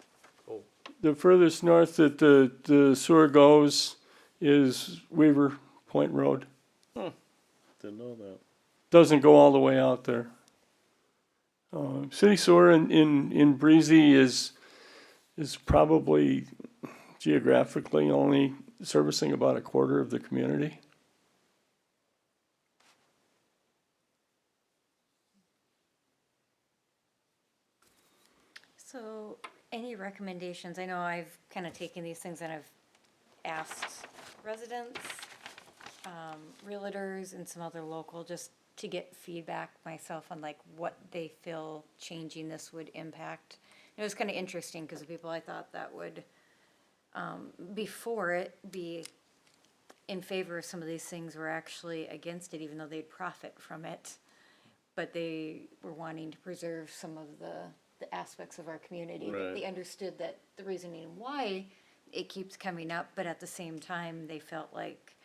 the furthest north that the sewer goes is Weaver Point Road. Didn't know that. Doesn't go all the way out there. City sewer in Breezy is probably geographically only servicing about a quarter of the community. So, any recommendations? I know I've kind of taken these things and I've asked residents, realtors, and some other local, just to get feedback myself on like what they feel changing this would impact. It was kind of interesting because the people I thought that would, before it, be in favor of some of these things were actually against it, even though they'd profit from it. But they were wanting to preserve some of the aspects of our community. Right. They understood that the reasoning why it keeps coming up, but at the same time, they felt like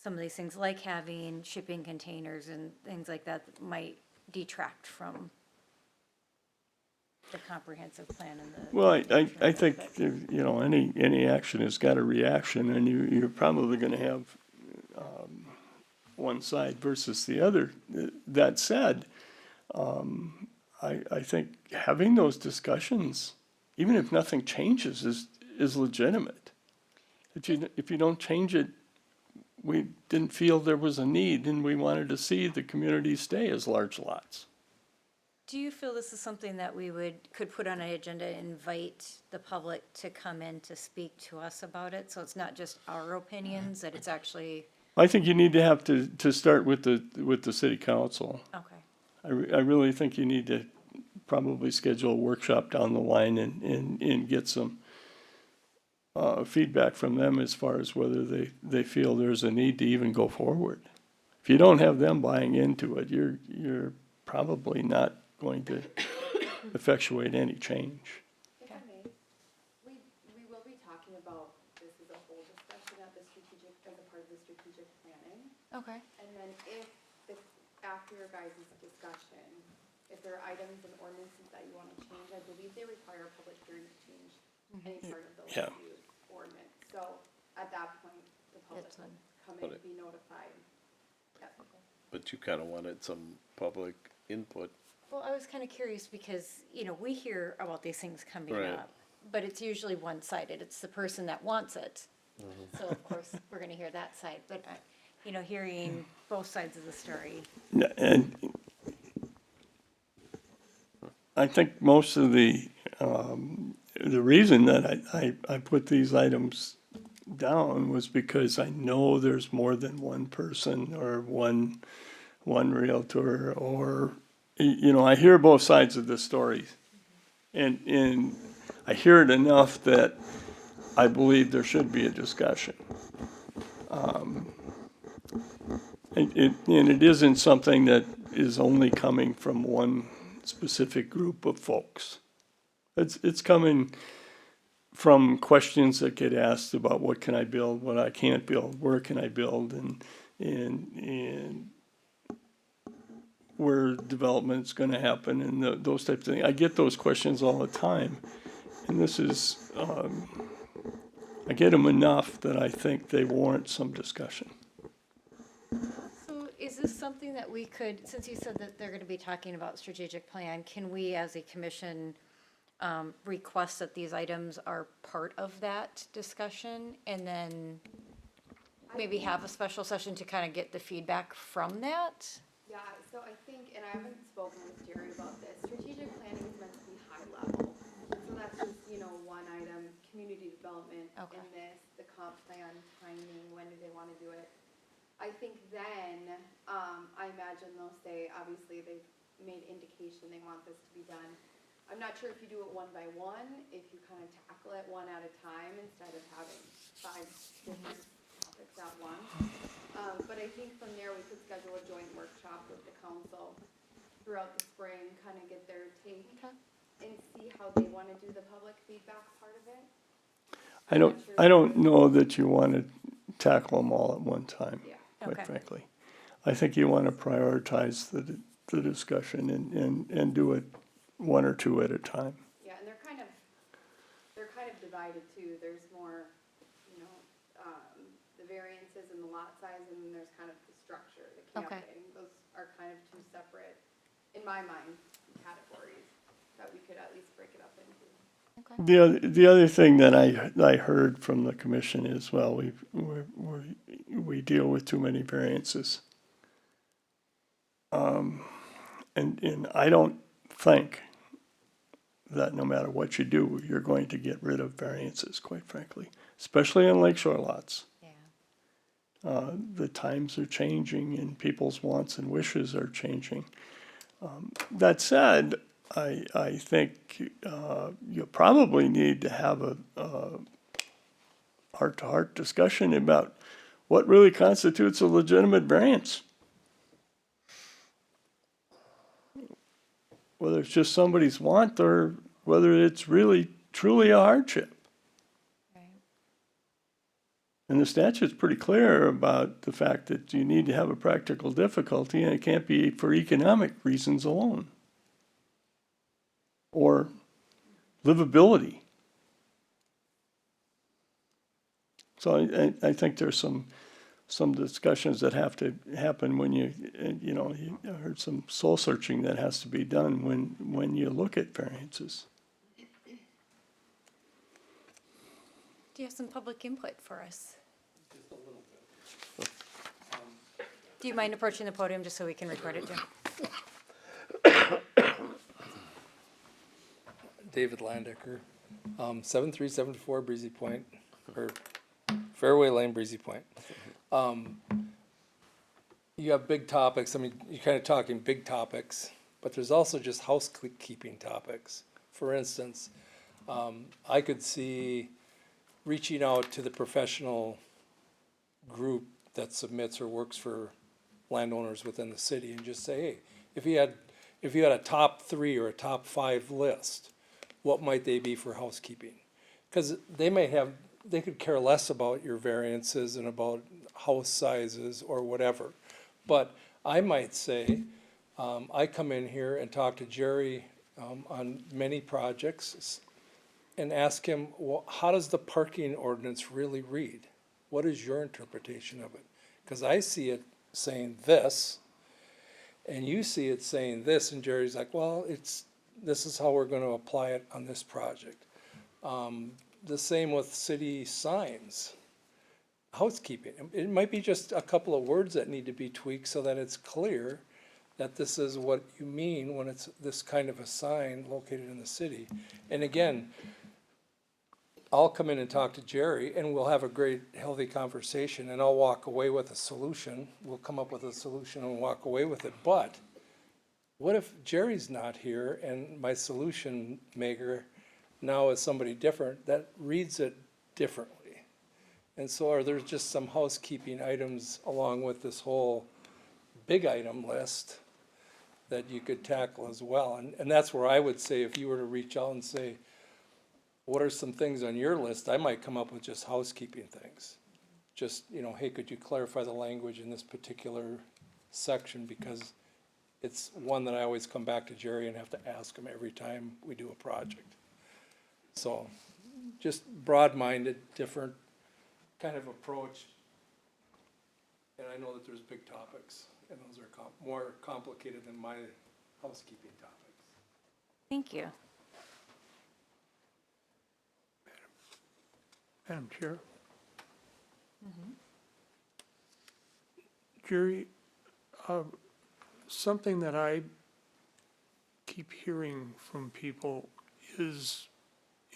some of these things, like having shipping containers and things like that, might detract from the comprehensive plan and the. Well, I think, you know, any action has got a reaction, and you're probably gonna have, one side versus the other. That said, I think having those discussions, even if nothing changes, is legitimate. If you don't change it, we didn't feel there was a need, and we wanted to see the community stay as large lots. Do you feel this is something that we could put on an agenda, invite the public to come in to speak to us about it? So it's not just our opinions, that it's actually, I think you need to have to start with the city council. okay. I really think you need to probably schedule a workshop down the line and get some feedback from them as far as whether they feel there's a need to even go forward. If you don't have them buying into it, you're probably not going to effectuate any change. If I may, we will be talking about this as a whole discussion at the strategic, as a part of the strategic planning. Okay. And then if after your guys' discussion, if there are items and ordinances that you wanna change, I believe they require a public hearing to change any part of the Yeah. land use ordinance. So at that point, the public That's will come But in and be notified. Yep. But you kinda wanted some public input. Well, I was kind of curious because, you know, we hear about these things coming Right. up, but it's usually one-sided. It's the person that wants it. So of course, we're going to hear that side, but, you know, hearing both sides of the story. Yeah, and I think most of the the reason that I put these items down was because I know there's more than one person or one realtor, or, you know, I hear both sides of the story. And I hear it enough that I believe there should be a discussion. And it isn't something that is only coming from one specific group of folks. It's coming from questions that get asked about what can I build, what I can't build, where can I build, and where development's gonna happen, and those types of things. I get those questions all the time, and this is, I get them enough that I think they warrant some discussion. So is this something that we could, since you said that they're gonna be talking about strategic plan, can we as a commission request that these items are part of that discussion, and then maybe have a special session to kind of get the feedback from that? Yeah, so I think, and I haven't spoken with Jerry about this, strategic planning is meant to be high level. So that's just, you know, one item, community development Okay. in this, the comp plan, timing, when do they wanna do it? I think then, I imagine they'll say, obviously, they've made indication they want this to be done. I'm not sure if you do it one by one, if you kind of tackle it one at a time instead of having 5 different topics at once. But I think from there, we could schedule a joint workshop with the council throughout the spring, kind of get their take and see how they want to do the public feedback part of it. I don't know that you want to tackle them all at one time, Yeah. quite Okay. frankly. I think you want to prioritize the discussion and do it one or two at a time. Yeah, and they're kind of divided too. There's more, you know, the variances and the lot size, and then there's kind of the structure, the Okay. camping. Those are kind of two separate, in my mind, categories that we could at least break it up into. The other thing that I heard from the commission is, well, we deal with too many variances. And I don't think that no matter what you do, you're going to get rid of variances, quite frankly, especially on lakeshore lots. Yeah. The times are changing and people's wants and wishes are changing. That said, I think you probably need to have a heart-to-heart discussion about what really constitutes a legitimate variance. Whether it's just somebody's want or whether it's really truly a hardship. Right. And the statute's pretty clear about the fact that you need to have a practical difficulty, and it can't be for economic reasons alone. Or livability. So I think there's some discussions that have to happen when you heard some soul searching that has to be done when you look at variances. Do you have some public input for us? Just a little bit. Do you mind approaching the podium just so we can record it, Jim? David Landecker, 7374 Breezy Point, or Fairway Lane, Breezy Point. You have big topics, I mean, you're kind of talking big topics, but there's also just housekeeping topics. For instance, I could see reaching out to the professional group that submits or works for landowners within the city and just say, hey, if you had a top 3 or a top 5 list, what might they be for housekeeping? Because they could care less about your variances and about house sizes or whatever. But I might say, I come in here and talk to Jerry on many projects and ask him, well, how does the parking ordinance really read? What is your interpretation of it? Because I see it saying this, and you see it saying this, and Jerry's like, well, this is how we're gonna apply it on this project. The same with city signs. Housekeeping, it might be just a couple of words that need to be tweaked so that it's clear that this is what you mean when it's this kind of a sign located in the city. And again, I'll come in and talk to Jerry and we'll have a great, healthy conversation and I'll walk away with a solution. We'll come up with a solution and walk away with it. But what if Jerry's not here and my solution maker now is somebody different that reads it differently? And so are there just some housekeeping items along with this whole big item list that you could tackle as well? And that's where I would say if you were to reach out and say, what are some things on your list? I might come up with just housekeeping things. Just, you know, hey, could you clarify the language in this particular section? Because it's one that I always come back to Jerry and have to ask him every time we do a project. So just broad-minded, different kind of approach. And I know that there's big topics and those are more complicated than my housekeeping topics. Thank you. Madam Chair? Jerry, something that I keep hearing from people is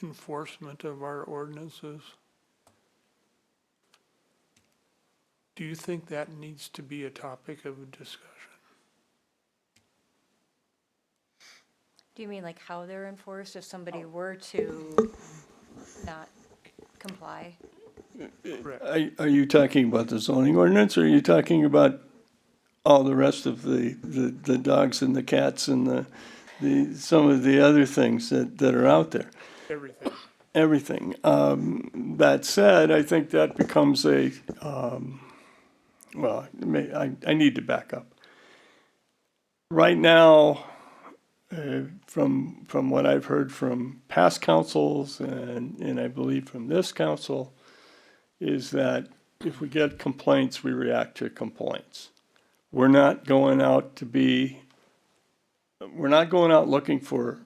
enforcement of our ordinances. Do you think that needs to be a topic of discussion? Do you mean like how they're enforced if somebody were to not comply? Are you talking about the zoning ordinance, or are you talking about all the rest of the dogs and the cats and some of the other things that are out there? Everything. Everything. That said, I think that becomes well, I need to back up. Right now, from what I've heard from past councils and I believe from this council, is that if we get complaints, we react to complaints. We're not going out looking for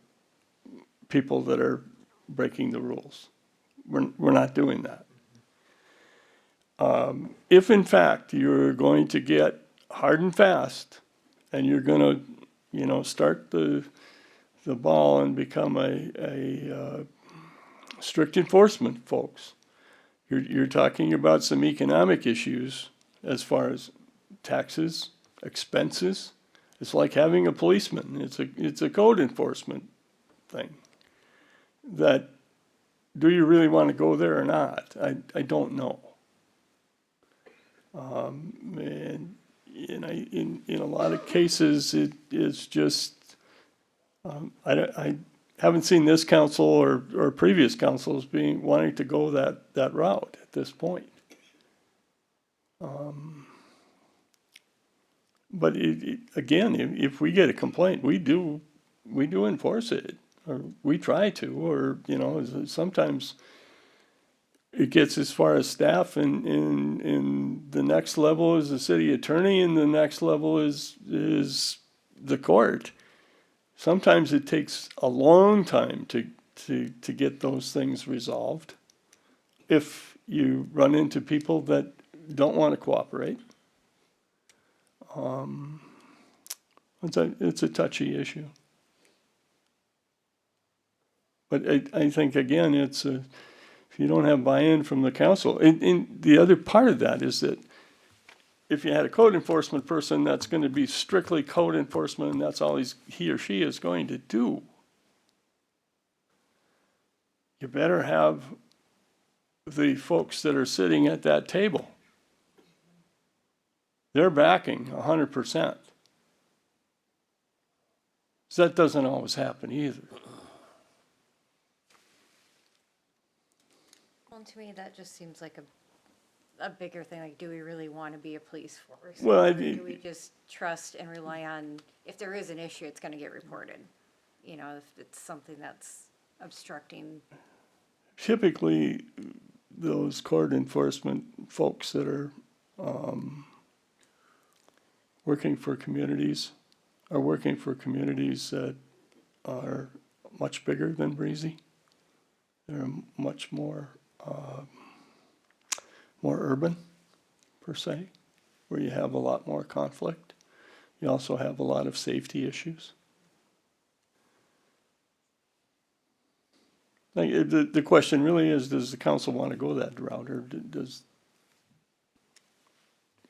people that are breaking the rules. We're not doing that. If in fact you're going to get hard and fast and you're going to, start the ball and become a strict enforcement folks, you're talking about some economic issues as far as taxes, expenses. It's like having a policeman. It's a code enforcement thing. That, do you really want to go there or not? I don't know. And in a lot of cases, it is just, I haven't seen this council or previous councils wanting to go that route at this point. But again, if we get a complaint, we do enforce it, or we try to, or sometimes it gets as far as staff, and the next level is the city attorney, and the next level is the court. Sometimes it takes a long time to get those things resolved if you run into people that don't want to cooperate. It's a touchy issue. But I think, again, if you don't have buy-in from the council, and the other part of that is that if you had a code enforcement person that's going to be strictly code enforcement and that's all he or she is going to do, you better have the folks that are sitting at that table. They're backing 100%. So that doesn't always happen either. Well, to me, that just seems like a bigger thing. Like, do we really want to be a police force? Well, Or do we just trust and rely on, if there is an issue, it's going to get reported? If it's something that's obstructing. Typically, those code enforcement folks that are working for communities are working for communities that are much bigger than Breezy. They're much more urban, per se, where you have a lot more conflict. You also have a lot of safety issues. Like, the question really is, does the council want to go that route, or does,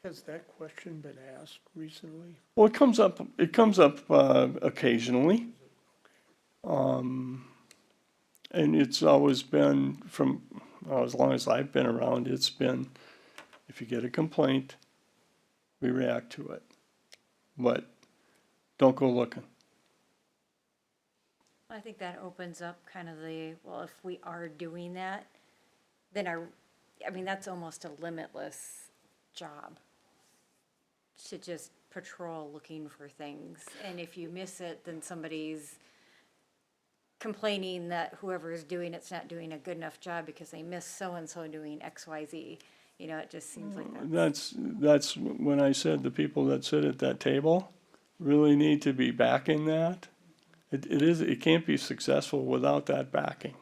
Has that question been asked recently? well, it comes up, occasionally. And it's always been from, well, as long as I've been around, it's been, if you get a complaint, we react to it. But don't go looking. I think that opens up kind of the, well, if we are doing that, then I mean, that's almost a limitless job to just patrol looking for things. And if you miss it, then somebody's complaining that whoever is doing it's not doing a good enough job because they missed so-and-so doing X, Y, Z. You know, it just seems like That's when I said the people that sit at that table really need to be backing that. It can't be successful without that backing.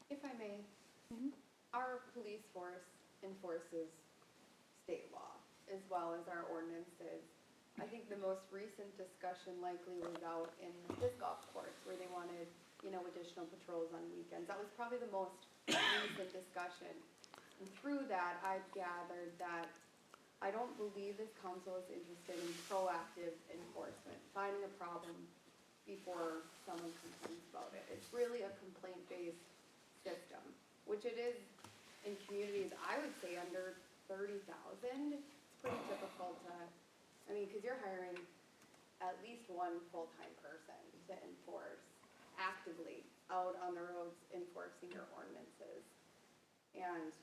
If I may, our police force enforces state law as well as our ordinances. I think the most recent discussion likely was out in this golf course where they wanted, additional patrols on weekends. That was probably the most recent discussion. And through that, I've gathered that I don't believe this council is interested in proactive enforcement, finding a problem before someone complains about it. It's really a complaint-based system, which it is in communities, I would say, under 30,000. It's pretty typical to, because you're hiring at least one full-time person to enforce actively out on the roads enforcing your ordinances. And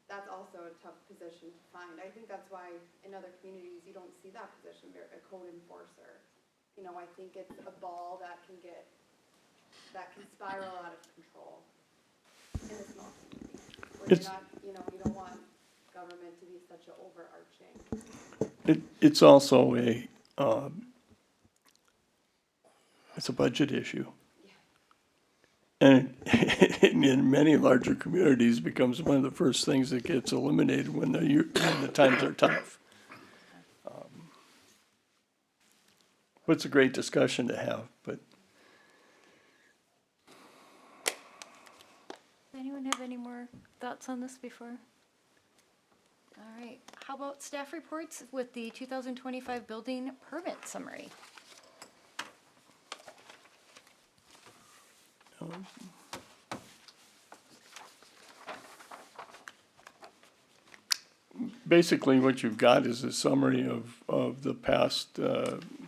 that's also a tough position to find. I think that's why in other communities, you don't see that position, a code enforcer. I think it's a ball that can spiral out of control in a small community. Where you're not, you don't want government to be such an overarching. It's also it's a budget issue. And in many larger communities becomes one of the first things that gets eliminated when the times are tough. But it's a great discussion to have, but. Does anyone have any more thoughts on this before? All right, how about staff reports with the 2025 building permit summary? Basically, what you've got is a summary of the past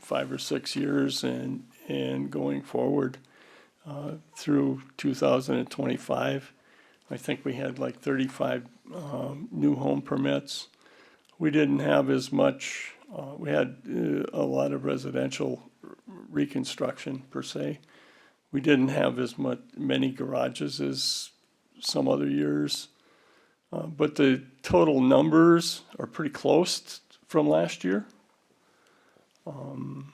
5 or 6 years and going forward through 2025. I think we had like 35 new home permits. We didn't have as much, we had a lot of residential reconstruction per se. We didn't have as many garages as some other years. But the total numbers are pretty close from last year. The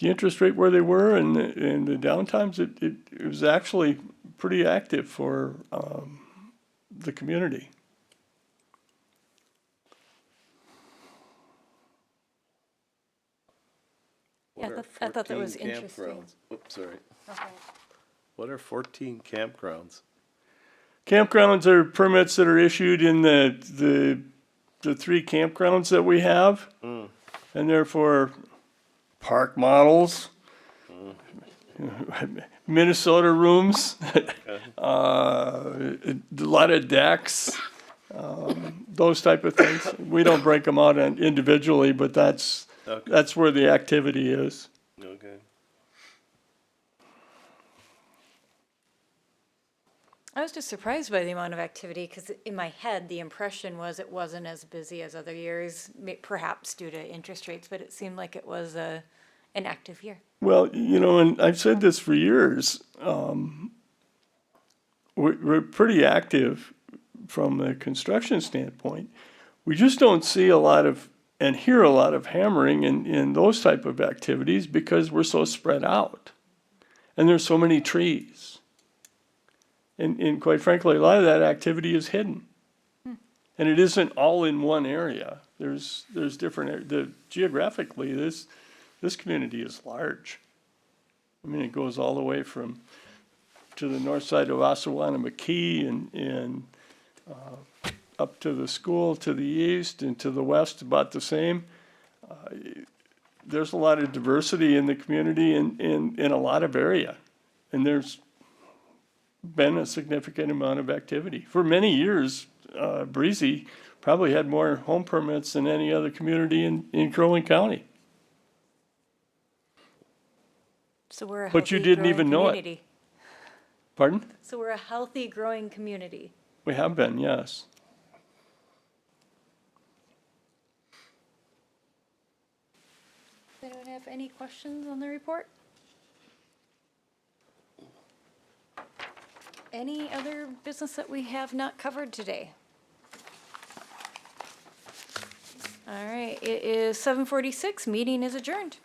interest rate where they were and the downtimes, it was actually pretty active for the community. Yeah, What are I thought that was 14 interesting. campgrounds? Oops, sorry. Okay. What are 14 campgrounds? Campgrounds are permits that are issued in the 3 campgrounds that we have. And therefore, park models, Minnesota rooms, a lot of decks, those type of things. We don't break them out individually, but that's where the activity is. Okay. I was just surprised by the amount of activity because in my head, the impression was it wasn't as busy as other years, perhaps due to interest rates, but it seemed like it was an active year. Well, and I've said this for years, we're pretty active from the construction standpoint. We just don't see a lot of and hear a lot of hammering in those type of activities because we're so spread out. And there's so many trees. And quite frankly, a lot of that activity is hidden. And it isn't all in one area. There's different, geographically, this community is large. I mean, it goes all the way from, to the north side of Osawatomie and up to the school to the east and to the west, about the same. There's a lot of diversity in the community in a lot of area. And there's been a significant amount of activity. For many years, Breezy probably had more home permits than any other community in Crow Wing County. So we're a But you healthy, didn't growing even know it. community. Pardon? So we're a healthy, growing community. We have been, yes. Does anyone have any questions on the report? Any other business that we have not covered today? All right, it is 7:46, meeting is adjourned.